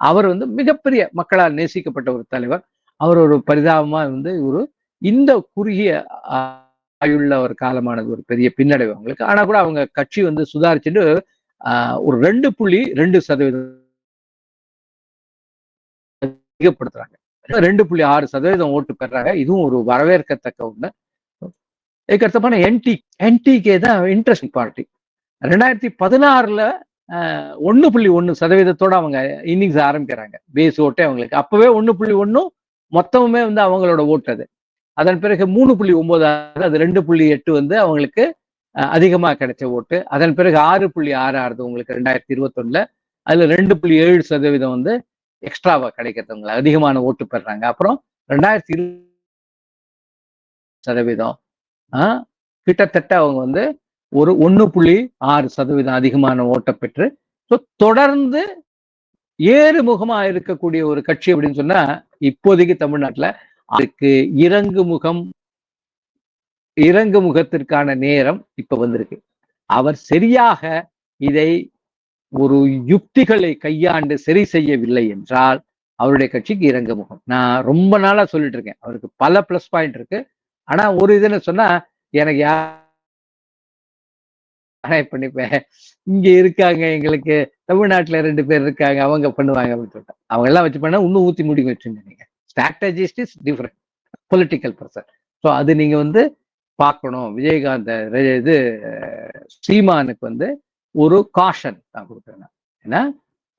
அவர் வந்து மிகப்பெரிய மக்களால் நேசிக்கப்பட்ட ஒரு தலைவர். அவர் ஒரு பரிதாபமா வந்து இந்த குறுகிய ஆயுள்ள ஒரு காலமானது ஒரு பெரிய பின்னடைவு அவங்களுக்கு. ஆனா கூட அவங்க கட்சி வந்து சுதாரிச்சுட்டு ஒரு 2.2% அதிகப்படுத்துறாங்க. 2.6% ஓட்டு பெறாங்க. இதுவும் ஒரு வரவேற்கத்தக்க ஒண்ணு. இதுக்கடுத்தமான என்டிகே தான் இன்ட்ரெஸ்டிங் பார்ட்டி. 2016 1.1% அவங்க இன்னிங்ஸ் ஆரம்பிக்கிறாங்க. பேஸ் ஓட்டே அவங்களுக்கு அப்பவே 1.1, மொத்தமுமே வந்து அவங்களோட ஓட்டு அது. அதன் பிறகு 3.9, அது 2.8 வந்து அவங்களுக்கு அதிகமா கிடைச்ச ஓட்டு. அதன் பிறகு 6.6 ஆறுது உங்களுக்கு 2021. அதுல 2.7% வந்து எக்ஸ்ட்ராவா கிடைக்கிறவங்க அதிகமான ஓட்டு பெறாங்க. அப்புறம் 2020% கிட்டத்தட்ட அவங்க வந்து ஒரு 1.6% அதிகமான ஓட்டை பெற்று தொடர்ந்து ஏறுமுகமா இருக்கக்கூடிய ஒரு கட்சி அப்படின்னு சொன்னா இப்போதைக்கு தமிழ்நாட்டுல அதுக்கு இறங்குமுகத்திற்கான நேரம் இப்ப வந்திருக்கு. அவர் சரியாக இதை ஒரு யுக்திகளை கையாண்டு சரி செய்யவில்லை என்றால் அவருடைய கட்சிக்கு இறங்குமுகம். நான் ரொம்ப நாளா சொல்லிட்டு இருக்கேன், அவருக்கு பல பிளஸ் பாயிண்ட் இருக்கு. ஆனா ஒரு இதுன்னு சொன்னா, எனக்கு பண்ணிப்பேன், இங்க இருக்காங்க எங்களுக்கு தமிழ்நாட்டுல 2 பேர் இருக்காங்க, அவங்க பண்ணுவாங்க அப்படின்னு சொல்லிட்டு அவங்க எல்லாம் வச்சு பண்ணா இன்னும் ஊத்தி முடிக்க வச்சுங்க. நீங்க strategist is different, political person. So அது நீங்க வந்து பார்க்கணும். விஜயகாந்த் இது சீமானுக்கு வந்து ஒரு காஷன் நான் கொடுக்குறேன். ஏன்னா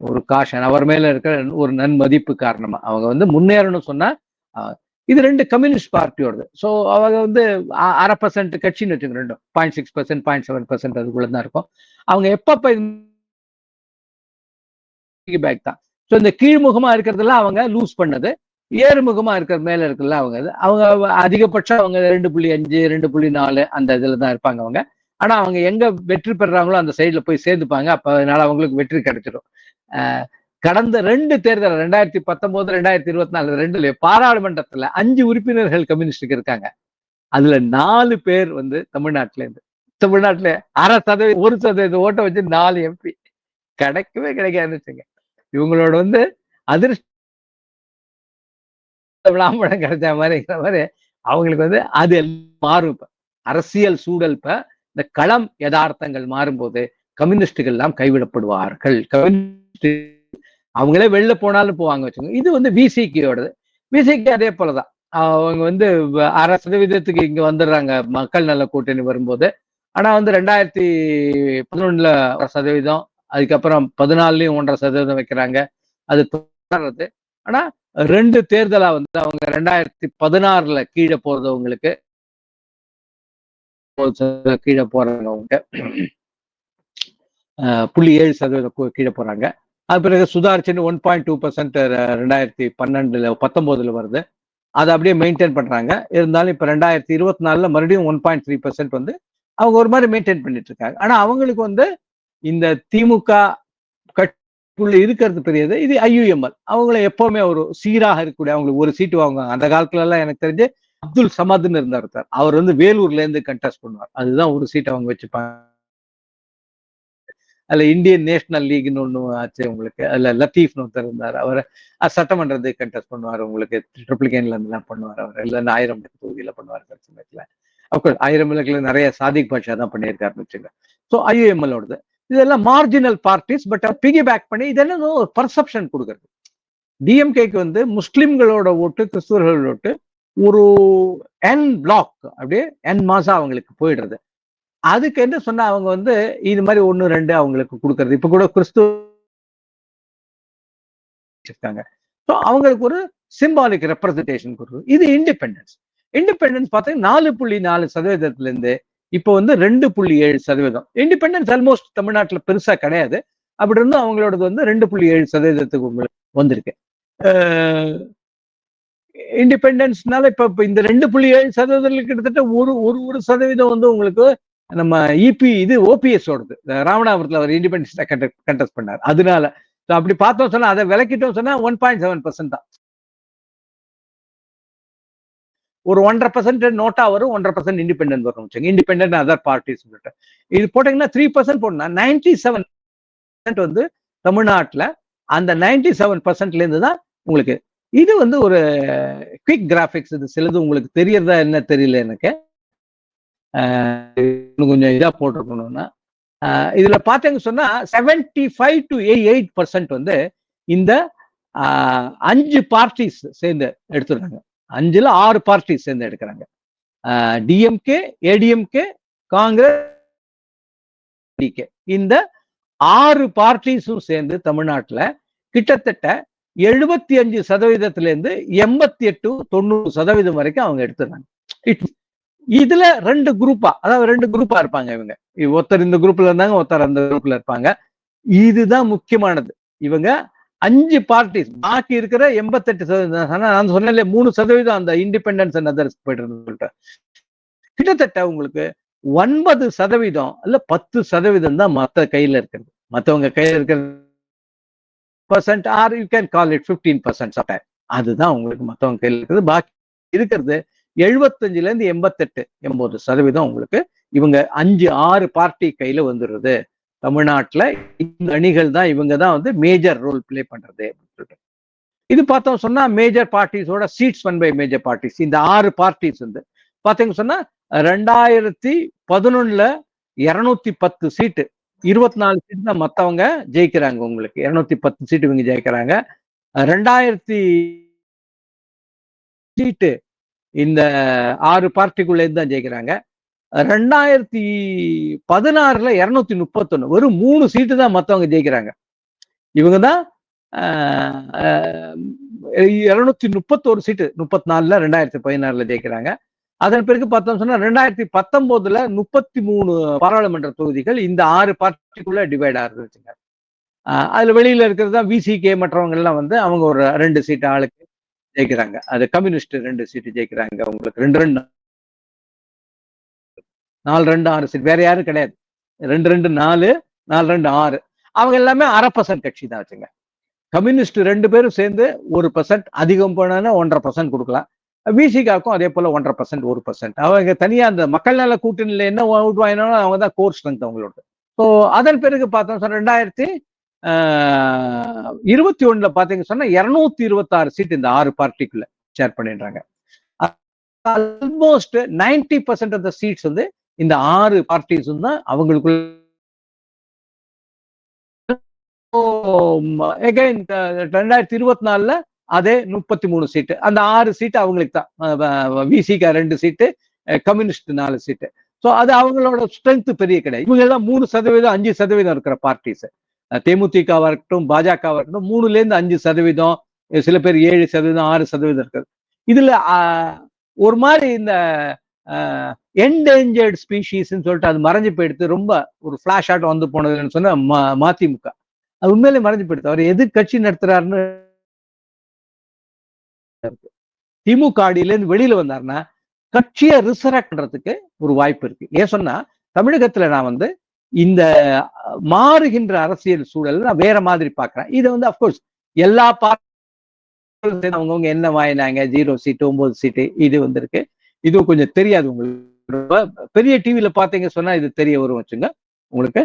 ஒரு காஷன் அவர் மேல இருக்கிற ஒரு நன்மதிப்பு காரணமா அவங்க வந்து முன்னேறணும் சொன்னா, இது 2 கம்யூனிஸ்ட் பார்ட்டியோடது. ஸோ அவங்க வந்து 1/2% கட்சின்னு வச்சுங்க, ரெண்டும் 0.6%, 0.7% அதுக்குள்ளதான் இருக்கும். அவங்க எப்ப பேக் தான். ஸோ இந்த கீழ்முகமா இருக்கிறதெல்லாம் அவங்க லூஸ் பண்ணது, ஏறுமுகமா இருக்கிற மேல இருக்குல்ல அவங்க அதிகபட்சம் அவங்க 2.5, 2.4 அந்த இதுல தான் இருப்பாங்க அவங்க. ஆனா அவங்க எங்க வெற்றி பெறாங்களோ அந்த சைட்ல போய் சேர்ந்துப்பாங்க. அப்ப அதனால அவங்களுக்கு வெற்றி கிடைச்சிடும். கடந்த 2 தேர்தல் 2019, 2024 2 பாராளுமன்றத்துல 5 உறுப்பினர்கள் கம்யூனிஸ்டுக்கு இருக்காங்க. அதுல 4 பேர் வந்து தமிழ்நாட்டுல 1/2%, 1% ஓட்ட வச்சு 4 எம்பி கிடைக்கவே கிடைக்காதுன்னு வச்சுங்க. இவங்களோட வந்து அதிர்ஷ்ட விளாம்பழம் கிடைச்ச மாதிரிங்கிற மாதிரி அவங்களுக்கு வந்து அது மாறும். இப்ப அரசியல் சூழல், இப்ப இந்த களம் யதார்த்தங்கள் மாறும்போது கம்யூனிஸ்டுகள் எல்லாம் கைவிடப்படுவார்கள். அவங்களே வெளில போனாலும் போவாங்க வச்சுங்க. இது வந்து விசிகேயோடது. விசிகே அதே போலதான். அவங்க வந்து 1/2% இங்க வந்துடுறாங்க மக்கள் நல கூட்டணி வரும்போது. ஆனா வந்து 2011 1%, அதுக்கப்புறம் 14லயும் 1.5% வைக்கிறாங்க. அது தொடர்றது. ஆனா 2 தேர்தலா வந்து அவங்க 2016ல கீழே போறதவங்களுக்கு கீழே போறாங்க அவங்க 0.7% கீழே போறாங்க. அது பிறகு சுதாரிச்சுன்னு 1.2% 2019 வருது. அதை அப்படியே மெயின்டைன் பண்றாங்க. இருந்தாலும் இப்ப 2024ல மறுபடியும் 1.3% வந்து அவங்க ஒரு மாதிரி மெயின்டைன் பண்ணிட்டு இருக்காங்க. ஆனா அவங்களுக்கு வந்து இந்த திமுக கட்சிக்குள்ள இருக்கிறது பெரியது. இது IUML அவங்கள எப்பவுமே ஒரு சீராக இருக்கக்கூடிய அவங்களுக்கு ஒரு சீட்டு வாங்குவாங்க. அந்த காலத்துல எல்லாம் எனக்கு தெரிஞ்சு அப்துல் சமத்னு இருந்தார் சார். அவர் வந்து வேலூர்ல இருந்து கண்டெஸ்ட் பண்ணுவார். அதுதான் ஒரு சீட் அவங்க வச்சுப்பாங்க. அதுல இந்தியன் நேஷனல் லீக்னு ஒண்ணு ஆச்சு உங்களுக்கு. அதுல லத்தீப்னு ஒருத்தர் இருந்தார். அவர் சட்டமன்றத்துக்கு கண்டெஸ்ட் பண்ணுவார். உங்களுக்கு ட்ரிப்ளிகேன்ல இருந்து எல்லாம் பண்ணுவார். அவர் இல்ல 1000 தொகுதியில பண்ணுவார் சமயத்துல. அப்கோர்ஸ் 1000 விளக்குல நிறைய சாதிக் பாட்ஷா தான் பண்ணியிருக்காருன்னு வச்சுங்க. ஸோ IUML ஓடது இதெல்லாம் மார்ஜினல் பார்ட்டிஸ். பட் பிகி பேக் பண்ணி இதெல்லாம் ஒரு பர்செப்ஷன் கொடுக்கறது. டிஎம்கேக்கு வந்து முஸ்லிம்களோட ஓட்டு, கிறிஸ்துவர்களோட ஓட்டு ஒரு என் பிளாக் அப்படியே என் மாசா அவங்களுக்கு போயிடுறது. அதுக்கு என்ன சொன்னா அவங்க வந்து இது மாதிரி 1, 2 அவங்களுக்கு கொடுக்கறது. இப்ப கூட கிறிஸ்துவ அவங்களுக்கு ஒரு சிம்பாலிக் ரெப்ரசன்டேஷன் கொடுக்குறது. இது இண்டிபெண்டன்ஸ். இண்டிபெண்டன்ஸ் பார்த்தீங்கன்னா 4.4% இருந்து இப்போ வந்து 2.7%. இண்டிபெண்டன்ஸ் ஆல்மோஸ்ட் தமிழ்நாட்டில் பெருசா கிடையாது. அப்படி இருந்தும் அவங்களோடது வந்து 2.7% உங்களுக்கு வந்திருக்கு. இண்டிபெண்டன்ஸ்னால இப்ப இந்த 2.7% கிட்டத்தட்ட ஒரு சதவீதம் வந்து உங்களுக்கு நம்ம இது OPS ஓடுது. ராமநாதபுரத்தில் அவர் இண்டிபெண்டன்ஸ் கண்டெஸ்ட் பண்ணார். அதனால அப்படி பார்த்தோம் சொன்னா அதை விளக்கிட்டோம் சொன்னா 1.7% தான். ஒரு 1.5% நோட்டா வரும், 1.5% இண்டிபெண்டன்ட் வரும். இண்டிபெண்டன்ட் அதர் பார்ட்டிஸ் இது போட்டீங்கன்னா 3% போடணும்னா 97% வந்து தமிழ்நாட்டில் அந்த 97%ல இருந்து தான் உங்களுக்கு. இது வந்து ஒரு குவிக் கிராபிக்ஸ். இது சிலது உங்களுக்கு தெரியறதா என்ன தெரியல எனக்கு. கொஞ்சம் இதா போட்டிருக்கணும்னா இதுல பாத்தீங்க சொன்னா 75 to 88% வந்து இந்த 5 பார்ட்டிஸ் சேர்ந்து எடுத்துடுறாங்க. 5ல 6 பார்ட்டிஸ் சேர்ந்து எடுக்கிறாங்க. டிஎம்கே, ஏடிஎம்கே, காங்கிரஸ், இந்த 6 பார்ட்டிஸும் சேர்ந்து தமிழ்நாட்டில் கிட்டத்தட்ட 75% இருந்து 88-90% வரைக்கும் அவங்க எடுத்துடுறாங்க. இதுல 2 குரூப்பா, அதாவது 2 குரூப்பா இருப்பாங்க இவங்க. ஒருத்தர் இந்த குரூப்ல இருந்தாங்க, ஒருத்தர் அந்த குரூப்ல இருப்பாங்க. இதுதான் முக்கியமானது. இவங்க 5 பார்ட்டிஸ், பாக்கி இருக்கிற 88%. நான் சொன்னேன் 3% அந்த இண்டிபெண்டன்ஸ் அண்ட் அதர்ஸ் போயிட்டு இருந்து கிட்டத்தட்ட உங்களுக்கு 9% இல்ல 10% தான் மத்த கையில இருக்கிறது. மத்தவங்க கையில இருக்கிறது are you can call it 15%. அதுதான் உங்களுக்கு மத்தவங்க கையில இருக்கிறது. பாக்கி இருக்கிறது 75ல இருந்து 88-80% உங்களுக்கு இவங்க 5-6 பார்ட்டி கையில வந்துடுறது. தமிழ்நாட்டில் இந்த அணிகள் தான் இவங்க தான் வந்து மேஜர் ரோல் பிளே பண்றது. இது பார்த்தோம் சொன்னா மேஜர் பார்ட்டிஸோட seats one by major parties. இந்த 6 பார்ட்டிஸ் வந்து பாத்தீங்க சொன்னா 2011ல 210 சீட்டு, 24 சீட் தான் மத்தவங்க ஜெயிக்கிறாங்க. உங்களுக்கு 210 சீட்டு இவங்க ஜெயிக்கிறாங்க. 2000 சீட்டு இந்த 6 பார்ட்டிக்குள்ள தான் ஜெயிக்கிறாங்க. 2016ல 231, வெறும் 3 சீட்டு தான் மத்தவங்க ஜெயிக்கிறாங்க. இவங்க தான் 231 சீட்டு 34ல 2016ல ஜெயிக்கிறாங்க. அதன் பிறகு பார்த்தோம் சொன்னா 2019ல 33 பாராளுமன்ற தொகுதிகள் இந்த 6 பார்ட்டிக்குள்ள டிவைட் ஆகுது வச்சுங்க. அதுல வெளியில இருக்கிறது தான் விசிகே மற்றவங்க எல்லாம் வந்து அவங்க ஒரு 2 சீட்டு ஆளுக்கு ஜெயிக்கிறாங்க. அது கம்யூனிஸ்ட் 2 சீட்டு ஜெயிக்கிறாங்க. உங்களுக்கு 2-2 4-2 6 சீட், வேற யாரும் கிடையாது. 2-2 4, 4-2 6. அவங்க எல்லாமே 1/2% கட்சி தான் வச்சுங்க. கம்யூனிஸ்ட் 2 பேரும் சேர்ந்து 1%, அதிகம் போனா 1.5% கொடுக்கலாம். விசிகாக்கும் அதே போல 1.5%, 1%. அவங்க தனியா அந்த மக்கள் நல கூட்டணியில என்ன ஓட் வாங்கினாலும் அவங்க தான் கோர் ஸ்ட்ரென்த் அவங்களோட. ஸோ அதன் பிறகு பார்த்தோம் சொன்னா 2021ல பாத்தீங்க சொன்னா 226 சீட் இந்த 6 பார்ட்டிக்குள்ள ஷேர் பண்ணிடுறாங்க. ஆல்மோஸ்ட் 90% ஆஃப் த சீட்ஸ் வந்து இந்த 6 பார்ட்டிஸும் தான் அவங்களுக்குள்ள. அகைன் 2024ல அதே 33 சீட்டு. அந்த 6 சீட்டு அவங்களுக்கு தான். விசிக 2 சீட்டு, கம்யூனிஸ்ட் 4 சீட்டு. ஸோ அது அவங்களோட ஸ்ட்ரென்த் பெரிய கிடையாது. இவங்க எல்லாம் 3%, 5% இருக்கிற பார்ட்டிஸ். தேமுதிகவா இருக்கட்டும், பாஜகவா இருக்கட்டும், 3-5%, சில பேர் 7%, 6% இருக்குது. இதுல ஒரு மாதிரி இந்த என்டேஞ்சர்ட் ஸ்பீஷீஸ்ன்னு சொல்லிட்டு அது மறைஞ்சு போயிடுத்து. ரொம்ப ஒரு பிளாஷ் ஆட் வந்து போனதுன்னு சொன்னா மதிமுக அது உண்மையிலே மறைஞ்சு போயிடுது. அவர் எது கட்சி நடத்துறாருன்னு திமுக இருந்து வெளியில வந்தாருன்னா கட்சியை ரிசரக்ட் பண்றதுக்கு ஒரு வாய்ப்பு இருக்கு. ஏன் சொன்னா தமிழகத்துல நான் வந்து இந்த மாறுகின்ற அரசியல் சூழல் நான் வேற மாதிரி பாக்குறேன். இதை வந்து அப்கோர்ஸ் எல்லா அவங்கவுங்க என்ன வாங்கினாங்க, 0 சீட்டு 9 சீட்டு இது வந்திருக்கு. இது கொஞ்சம் தெரியாது உங்களுக்கு. பெரிய டிவியில பாத்தீங்க சொன்னா இது தெரிய வரும் வச்சுங்க உங்களுக்கு.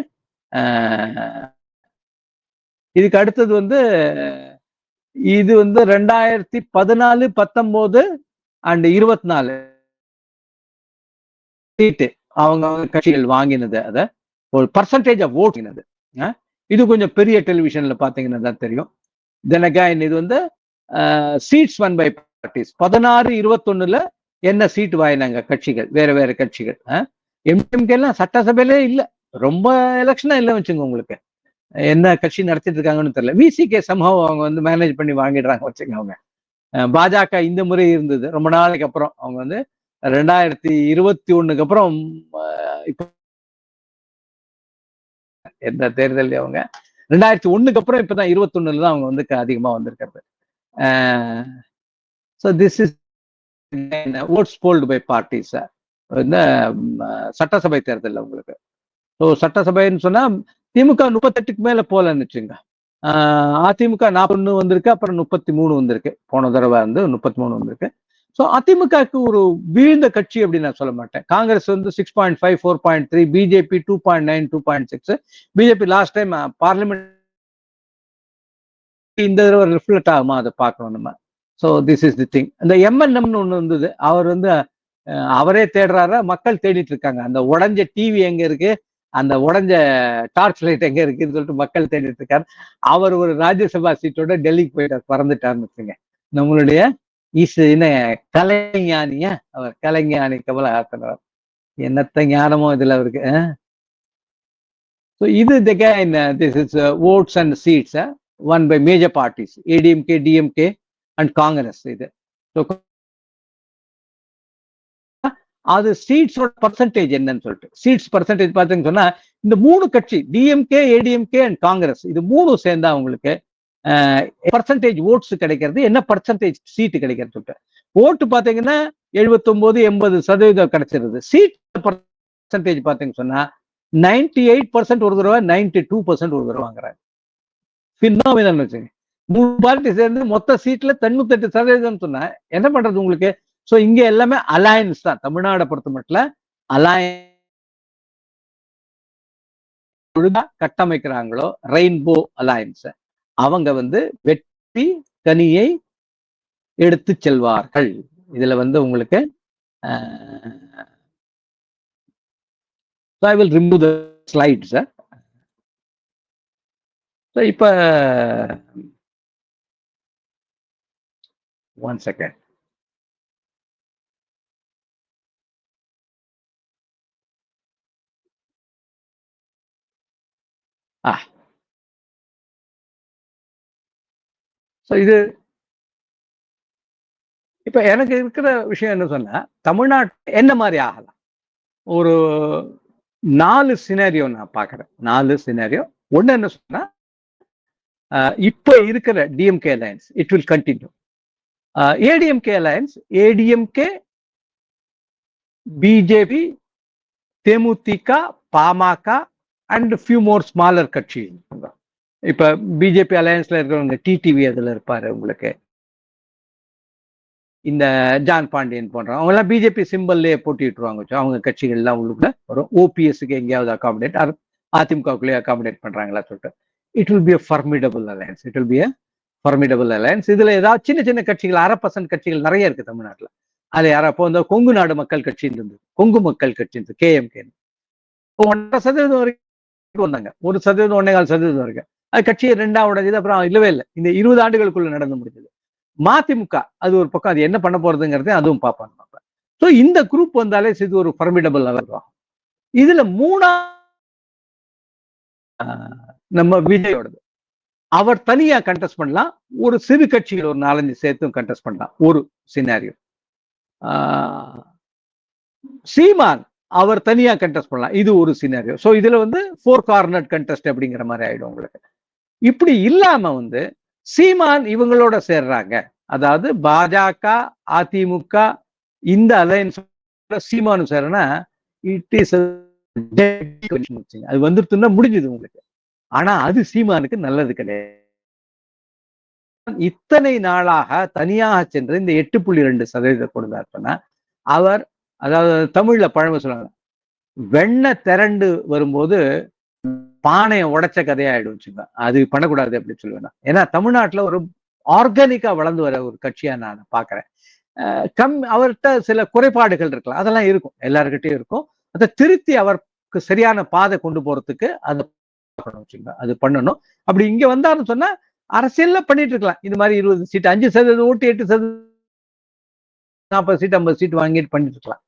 இதுக்கு அடுத்தது வந்து இது வந்து 2014, 19 அண்ட் 24 சீட்டு அவங்க கட்சிகள் வாங்கினது. அத ஒரு பர்சன்டேஜ் ஆஃப் ஓட். இது கொஞ்சம் பெரிய டெலிவிஷன்ல பாத்தீங்கன்னா தான் தெரியும். தென் அகைன் இது வந்து சீட்ஸ் ஒன் பை பார்ட்டிஸ். 16, 21 என்ன சீட் வாங்கினாங்க கட்சிகள், வேற வேற கட்சிகள். எம்டிஎம்கே எல்லாம் சட்டசபையிலே இல்ல, ரொம்ப எலெக்ஷனா இல்ல வச்சுங்க உங்களுக்கு. என்ன கட்சி நடத்திட்டு இருக்காங்கன்னு தெரியல. விசிகே சம்பவம் அவங்க வந்து மேனேஜ் பண்ணி வாங்கிடுறாங்க வச்சுங்க அவங்க. பாஜக இந்த முறை இருந்தது ரொம்ப நாளைக்கு அப்புறம். அவங்க வந்து 2021 அப்புறம் இப்ப எந்த தேர்தல் அவங்க 2001 அப்புறம் இப்பதான் 21 தான் அவங்க வந்து அதிகமா வந்திருக்கிறது. So this is votes polled by parties இந்த சட்டசபை தேர்தல் உங்களுக்கு. ஸோ சட்டசபைன்னு சொன்னா திமுக 38க்கு மேல போலன்னு வச்சுங்க. அதிமுக 41 வந்திருக்கு, அப்புறம் 33 வந்திருக்கு. போன தடவை வந்து 33 வந்திருக்கு. ஸோ அதிமுகக்கு ஒரு வீழ்ந்த கட்சி அப்படின்னு நான் சொல்ல மாட்டேன். காங்கிரஸ் வந்து 6.5, 4.3, BJP 2.9, 2.6. BJP last time parliament இந்த தடவை ரிஃப்ளெக்ட் ஆகுமா அதை பார்க்கணும் நம்ம. So this is the thing. இந்த எம்என்எம்னு ஒன்று வந்தது. அவர் வந்து அவரே தேடுறாரா, மக்கள் தேடிட்டு இருக்காங்க. அந்த உடஞ்ச டிவி எங்க இருக்கு, அந்த உடஞ்ச டார்ச் லைட் எங்க இருக்குன்னு சொல்லிட்டு மக்கள் தேடிட்டு இருக்காரு. அவர் ஒரு ராஜ்யசபா சீட்டோட டெல்லிக்கு போயிட்டார், பறந்துட்டார்னு வச்சுங்க. நம்மளுடைய கலைஞானியா, அவர் கலைஞானி கமலஹாசன். என்னத்த ஞானமோ இதுல அவருக்கு. இது this is votes and seats won by major parties, ADMK, DMK and Congress. இது அது சீட்ஸோட பர்சன்டேஜ் என்னன்னு சொல்லிட்டு சீட்ஸ் பர்சன்டேஜ் பார்த்தீங்கன்னு சொன்னா இந்த 3 கட்சி டிஎம்கே, ஏடிஎம்கே அண்ட் காங்கிரஸ் இது 3 சேர்ந்தா உங்களுக்கு பர்சன்டேஜ் ஓட்ஸ் கிடைக்கிறது, என்ன பர்சன்டேஜ் சீட்டு கிடைக்கிறது சொல்லிட்டு. ஓட்டு பாத்தீங்கன்னா 79, 80% கிடைச்சிருது. சீட் பர்சன்டேஜ் பாத்தீங்கன்னு சொன்னா 98% ஒரு தடவை, 92% ஒரு தடவை வாங்குறாங்க. பின்னாமினல் வச்சுங்க. 3 பார்ட்டி சேர்ந்து மொத்த சீட்ல 98% சொன்னா என்ன பண்றது உங்களுக்கு? சோ இங்க எல்லாமே அலையன்ஸ் தான். தமிழ்நாடை பொறுத்த மட்டும் அலையன்ஸ் கட்டமைக்கிறாங்களோ, ரெயின்போ அலையன்ஸ், அவங்க வந்து வெற்றி கனியை எடுத்து செல்வார்கள். இதுல வந்து உங்களுக்கு I will remove the slides. So இப்ப one second. So இது இப்ப எனக்கு இருக்கிற விஷயம் என்ன சொன்னா, தமிழ்நாட்டு என்ன மாதிரி ஆகலாம்? ஒரு 4 சினாரியோ நான் பாக்குறேன். 4 சினாரியோ. ஒண்ணு என்ன சொன்னா, இப்ப இருக்கிற DMK alliance it will continue. ADMK alliance, ADMK, BJP, DMDK, PMK and few more smaller கட்சி. இப்ப பிஜேபி அலையன்ஸ்ல இருக்கிறவங்க டிடிவி அதுல இருப்பாரு உங்களுக்கு. இந்த ஜான் பாண்டியன் போன்றவங்க அவங்க எல்லாம் பிஜேபி சிம்பிள்லயே போட்டிட்டுருவாங்க. அவங்க கட்சிகள் எல்லாம் உள்ளுக்குள்ள வரும். ஓபிஎஸ்க்கு எங்கேயாவது அகாமடேட், அதிமுகக்குள்ளேயே அகாமடேட் பண்றாங்களா சொல்லிட்டு. It will be a formidable alliance. It will be a formidable alliance. இதுல ஏதாவது சின்ன சின்ன கட்சிகள், 1% கட்சிகள் நிறைய இருக்கு தமிழ்நாட்டுல. அது யாரா இப்போ இந்த கொங்கு நாடு மக்கள் கட்சின்னு இருந்தது, கொங்கு மக்கள் கட்சி இருந்தது, கேஎம்கே 1% வரைக்கும் வந்தாங்க. 1%, 1.25% வரைக்கும். அது கட்சியை 2ஆ உடைஞ்சது. அப்புறம் இல்லவே இல்லை. இந்த 20 ஆண்டுகளுக்குள்ள நடந்து முடிஞ்சது. மதிமுக அது ஒரு பக்கம், அது என்ன பண்ண போறதுங்கிறத அதுவும் பார்ப்பாங்க. ஸோ இந்த குரூப் வந்தாலே இது ஒரு ஃபர்மிடபிள் லெவல். இதுல மூணா நம்ம விஜயோடது. அவர் தனியா கண்டெஸ்ட் பண்ணலாம், ஒரு சிறு கட்சிகள் ஒரு 4-5 சேர்த்தும் கண்டெஸ்ட் பண்ணலாம், ஒரு சினாரியோ. சீமான் அவர் தனியா கண்டெஸ்ட் பண்ணலாம், இது ஒரு சினாரியோ. ஸோ இதுல வந்து 4 கார்னர் கண்டெஸ்ட் அப்படிங்கிற மாதிரி ஆயிடும் உங்களுக்கு. இப்படி இல்லாம வந்து சீமான் இவங்களோட சேர்றாங்க, அதாவது பாஜக, அதிமுக இந்த அலையன்ஸ் சீமானும் சேர்றனா இட் இஸ் அது வந்துருச்சுன்னா முடிஞ்சது உங்களுக்கு. ஆனா அது சீமானுக்கு நல்லது கிடையாது. இத்தனை நாளாக தனியாக சென்று இந்த 8.2% கொடுத்தாருன்னா அவர், அதாவது தமிழ்ல பழமொழி சொல்லுவாங்க, வெண்ணெய் திரண்டு வரும்போது பானையை உடைச்ச கதையாயிடும். அது பண்ணக்கூடாது அப்படின்னு சொல்லுவேன். ஏன்னா தமிழ்நாட்டுல ஒரு ஆர்கானிக்கா வளர்ந்து வர ஒரு கட்சியா நான் பாக்குறேன். அவர்கிட்ட சில குறைபாடுகள் இருக்கலாம், அதெல்லாம் இருக்கும், எல்லாருக்கிட்டையும் இருக்கும். அதை திருத்தி அவருக்கு சரியான பாதை கொண்டு போறதுக்கு அதை அது பண்ணணும். அப்படி இங்க வந்தாருன்னு சொன்னா அரசியல்ல பண்ணிட்டு இருக்கலாம். இது மாதிரி 20 சீட், 5% ஓட்டு, 8%, 40 சீட், 50 சீட் வாங்கிட்டு பண்ணிட்டு இருக்கலாம்.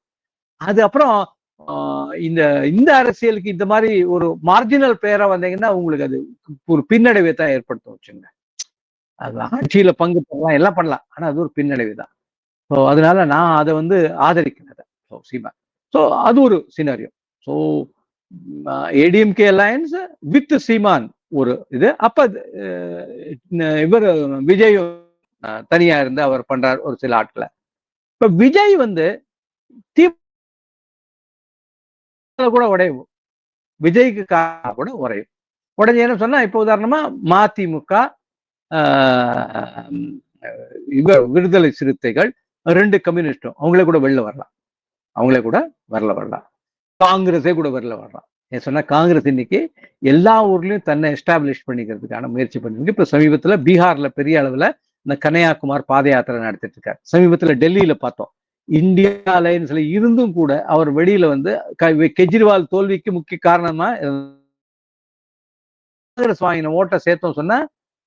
அது அப்புறம் இந்த இந்த அரசியலுக்கு இந்த மாதிரி ஒரு மார்ஜினல் பிளேயரா வந்தீங்கன்னா உங்களுக்கு அது ஒரு பின்னடைவை தான் ஏற்படுத்தும் வச்சுங்க. அது ஆட்சியில பங்கு பெறலாம், எல்லாம் பண்ணலாம், ஆனா அது ஒரு பின்னடைவு தான். ஸோ அதனால நான் அதை வந்து ஆதரிக்கிறேன். ஸோ சீமான், ஸோ அது ஒரு scenario. So ADMK alliance with Seeman ஒரு இது. அப்ப இவர் விஜய் தனியா இருந்து அவர் பண்றார் ஒரு சில ஆட்களை. இப்ப விஜய் வந்து கூட உடையும், விஜய்க்கு கூட உடையும். உடனே என்ன சொன்னா, இப்ப உதாரணமா மதிமுக, விடுதலை சிறுத்தைகள், 2 கம்யூனிஸ்டும் அவங்களே கூட வெளில வரலாம், அவங்களே கூட வரலாம். காங்கிரஸே கூட வரல வரலாம். ஏன் சொன்னா காங்கிரஸ் இன்னைக்கு எல்லா ஊர்லயும் தன்னை எஸ்டாப்ளிஷ் பண்ணிக்கிறதுக்கான முயற்சி பண்ணிருக்கு. இப்ப சமீபத்துல பீகார்ல பெரிய அளவுல இந்த கன்னியாகுமார் பாத யாத்திரை நடத்திட்டு இருக்காரு. சமீபத்துல டெல்லியில பார்த்தோம், இந்தியா அலையன்ஸ்ல இருந்தும் கூட அவர் வெளியில வந்து கெஜ்ரிவால் தோல்விக்கு முக்கிய காரணமா காங்கிரஸ் வாங்கின ஓட்டை சேர்த்தோம் சொன்னா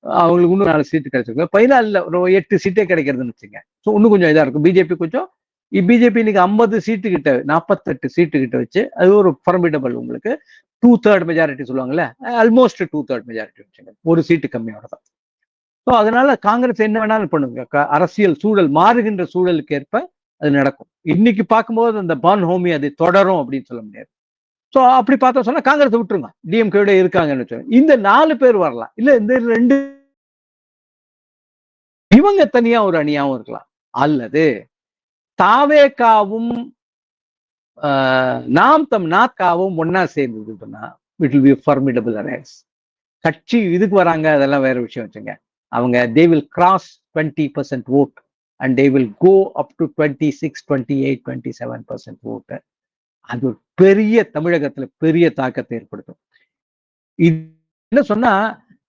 அவங்களுக்கு இன்னும் 4 சீட்டு கிடைச்சிருக்கு. 14 ஒரு 8 சீட்டே கிடைக்கிறதுன்னு வச்சுங்க. ஸோ இன்னும் கொஞ்சம் இதா இருக்கும். பிஜேபி கொஞ்சம், பிஜேபி இன்னைக்கு 50 சீட்டு கிட்ட, 48 சீட்டு கிட்ட வச்சு அது ஒரு ஃபர்மிடபிள் உங்களுக்கு 2/3 மெஜாரிட்டி சொல்லுவாங்கல்ல, ஆல்மோஸ்ட் 2/3 மெஜாரிட்டி வச்சுங்க, ஒரு சீட்டு கம்மியோட தான். ஸோ அதனால காங்கிரஸ் என்ன வேணாலும் பண்ணுங்க, அரசியல் சூழல் மாறுகின்ற சூழலுக்கு ஏற்ப அது நடக்கும். இன்னைக்கு பார்க்கும்போது அந்த பான் ஹோமி அது தொடரும் அப்படின்னு சொல்ல முடியாது. ஸோ அப்படி பார்த்தா சொன்னா காங்கிரஸ் விட்டுருங்க, டிஎம்கேட இருக்காங்கன்னு வச்சுக்கோங்க. இந்த 4 பேர் வரலாம், இல்ல இந்த 2 இவங்க தனியா ஒரு அணியாவும் இருக்கலாம், அல்லது தாவேகாவும் நாம் தம் நாத்காவும் ஒன்னா சேர்ந்ததுன்னா it will be formidable alliance. கட்சி இதுக்கு வராங்க அதெல்லாம் வேற விஷயம் வச்சுங்க. அவங்க they will cross 20% vote and they will go up to 26, 28, 27% vote. அது ஒரு பெரிய, தமிழகத்துல பெரிய தாக்கத்தை ஏற்படுத்தும். இது என்ன சொன்னா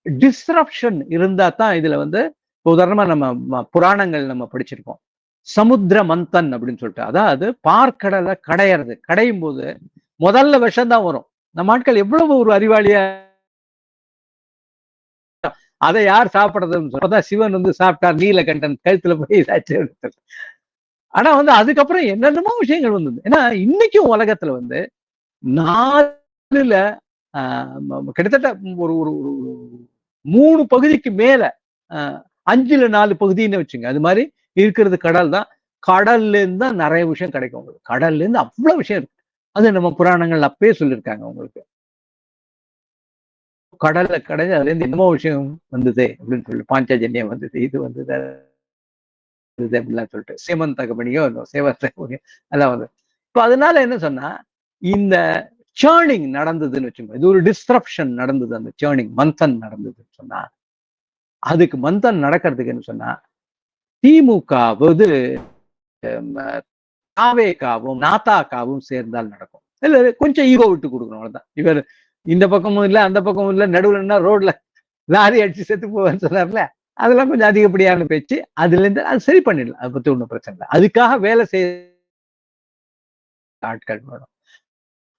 டிஸ்ரப்ஷன் இருந்தா தான் இதுல வந்து, உதாரணமா நம்ம புராணங்கள் நம்ம படிச்சிருக்கோம், சமுத்திர மந்தன் அப்படின்னு சொல்லிட்டு, அதாவது பார்க்கடலை கடையிறது, கடையும் போது முதல்ல விஷம் தான் வரும். நம்ம ஆட்கள் எவ்வளவு ஒரு அறிவாளியா, அதை யார் சாப்பிடுறதுன்னு சொல்லதான் சிவன் வந்து சாப்பிட்டார், நீலகண்டன் கழுத்துல போய் இதாச்சு. ஆனா வந்து அதுக்கப்புறம் என்னென்னமோ விஷயங்கள் வந்தது. ஏன்னா இன்னைக்கும் உலகத்துல வந்து 4ல கிட்டத்தட்ட ஒரு 3 பகுதிக்கு மேல, 5ல் 4 பகுதின்னு வச்சுங்க, அது மாதிரி இருக்கிறது கடல் தான். கடல்ல இருந்து தான் நிறைய விஷயம் கிடைக்கும் உங்களுக்கு. கடல்ல இருந்து அவ்வளவு விஷயம் இருக்கு. அது நம்ம புராணங்கள் அப்பயே சொல்லியிருக்காங்க உங்களுக்கு. கடல்ல கடைஞ்சு அதுல இருந்து என்னமோ விஷயம் வந்தது அப்படின்னு சொல்லி, பாஞ்சஜன்யம் வந்தது, இது வந்தது அப்படிலாம் சொல்லிட்டு, சேமன் தகபணியோ சேவன் தகபணியோ அதெல்லாம் வந்து. இப்போ அதனால என்ன சொன்னா, இந்த சேர்னிங் நடந்ததுன்னு வச்சுக்கோங்க, இது ஒரு டிஸ்ட்ரப்ஷன் நடந்தது, அந்த சேர்னிங் மந்தன் நடந்ததுன்னு சொன்னா, அதுக்கு மந்தன் நடக்கிறதுக்கு என்ன சொன்னா, திமுகவது தாவேகாவும் நாத்தாக்காவும் சேர்ந்தால் நடக்கும். இல்ல கொஞ்சம் ஈகோ விட்டு கொடுக்கணும், அவ்வளவுதான். இவர் இந்த பக்கமும் இல்ல அந்த பக்கமும் இல்ல, நடுவுல ரோட்ல லாரி அடிச்சு செத்து போவேன்னு சொன்னார்ல, அதெல்லாம் கொஞ்சம் அதிகப்படியான பேச்சு. அதுல இருந்து அது சரி பண்ணிடலாம், அதை பத்தி ஒண்ணும் பிரச்சனை இல்லை. அதுக்காக வேலை செய்ய ஆட்கள் வேணும்.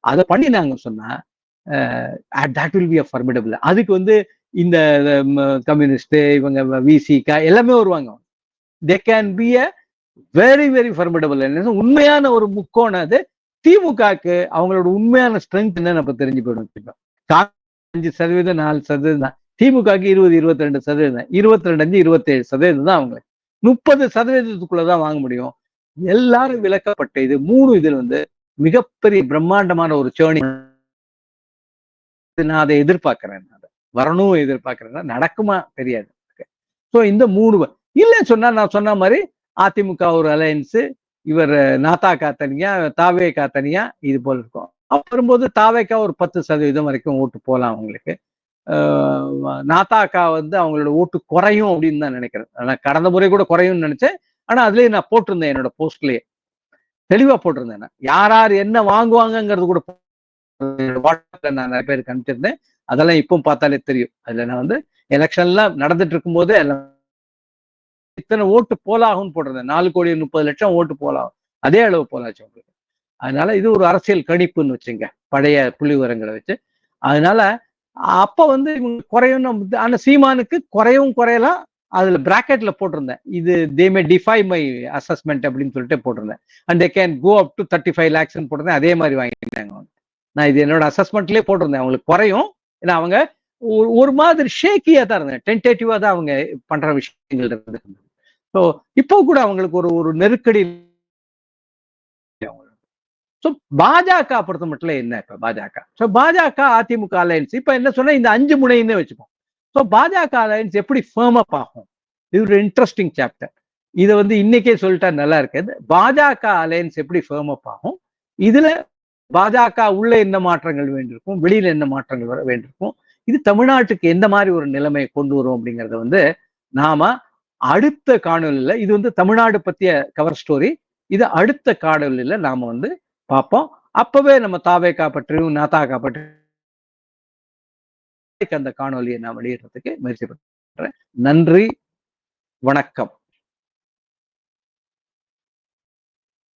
அதை பண்ணினாங்க சொன்னா that will be a formidable. அதுக்கு வந்து இந்த கம்யூனிஸ்ட், இவங்க விசிகா எல்லாமே வருவாங்க. They can be a very very formidable. உண்மையான ஒரு முக்கோணம் அது. திமுகக்கு அவங்களோட உண்மையான ஸ்ட்ரென்த் என்ன நம்ம தெரிஞ்சு போயிடும். 5% 4% தான். திமுகக்கு 20 22% தான். 22 27% தான் அவங்களுக்கு. 30%க்குள்ளதான் வாங்க முடியும். எல்லாரும் விளக்கப்பட்ட இது 3 இதுல வந்து மிகப்பெரிய பிரம்மாண்டமான ஒரு சேர்னி. நான் அதை எதிர்பார்க்கிறேன். வரணும் எதிர்பார்க்கிறேன். நடக்குமா தெரியாது. சோ இந்த 3 இல்லன்னு சொன்னா நான் சொன்ன மாதிரி அதிமுக ஒரு அலையன்ஸ், இவர் நாதாகா தனியா, தாவேகா தனியா, இது போல இருக்கும். அப்ப வரும்போது தாவேகா ஒரு 10% வரைக்கும் ஓட்டு போலாம் அவங்களுக்கு. நாதாகா வந்து அவங்களோட ஓட்டு குறையும் அப்படின்னு தான் நினைக்கிறேன். ஆனா கடந்த முறை கூட குறையும்னு நினைச்சேன். ஆனா அதுலயே நான் போட்டிருந்தேன், என்னோட போஸ்ட்லயே தெளிவா போட்டிருந்தேன். யார் யார் என்ன வாங்குவாங்கங்கிறது கூட வாட்ஸ்அப்ல நான் நிறைய பேருக்கு அனுப்பிச்சிருந்தேன். அதெல்லாம் இப்போ பார்த்தாலே தெரியும். அதுல நான் வந்து எலெக்ஷன்லாம் நடந்துட்டு இருக்கும் போது இத்தனை ஓட்டு போலாகும்னு போட்டிருந்தேன். 4,30,00,000 ஓட்டு போலாம். அதே அளவு போலாச்சு உங்களுக்கு. அதனால இது ஒரு அரசியல் கணிப்புன்னு வச்சுங்க, பழைய புள்ளி விவரங்களை வச்சு. அதனால அப்ப வந்து இவங்க குறையும். ஆனா சீமானுக்கு குறையவும் குறையலாம். அதுல பிராக்கெட்ல போட்டிருந்தேன், இது they may defy my assessment அப்படின்னு சொல்லிட்டு போட்டிருந்தேன். And they can go up to 35 lakhs போட்டிருந்தேன். அதே மாதிரி வாங்கிட்டாங்க. நான் இது என்னோட அசஸ்மெண்ட்லயே போட்டிருந்தேன், அவங்களுக்கு குறையும். ஏன்னா அவங்க ஒரு மாதிரி ஷேக்கியா தான் இருந்தேன், டென்டேட்டிவா தான் அவங்க பண்ற விஷயங்கள் இருந்தது. ஸோ இப்போ கூட அவங்களுக்கு ஒரு ஒரு நெருக்கடி. பாஜக பொறுத்த மட்டும் என்ன இப்ப பாஜக, பாஜக அதிமுக அலையன்ஸ் இப்ப என்ன சொன்னா இந்த 5 முனைன்னு வச்சுப்போம். ஸோ பாஜக அலையன்ஸ் எப்படி ஃபேர்ம் அப் ஆகும், இது ஒரு இன்ட்ரெஸ்டிங் சாப்டர். இதை வந்து இன்னைக்கே சொல்லிட்டா நல்லா இருக்குது. பாஜக அலையன்ஸ் எப்படி ஃபேர்ம் அப் ஆகும், இதுல பாஜக உள்ள என்ன மாற்றங்கள் வேண்டியிருக்கும், வெளியில என்ன மாற்றங்கள் வர வேண்டியிருக்கும், இது தமிழ்நாட்டுக்கு எந்த மாதிரி ஒரு நிலைமையை கொண்டு வரும் அப்படிங்கறத வந்து நாம அடுத்த காணொலியில, இது வந்து தமிழ்நாடு பத்திய கவர் ஸ்டோரி, இது அடுத்த காணொலியில நாம வந்து பார்ப்போம். அப்பவே நம்ம தாவேகா பற்றியும் நாதாகா பற்றியும் அந்த காணொலியை நான் வெளியிடுறதுக்கு முயற்சி பண்றேன். நன்றி, வணக்கம்.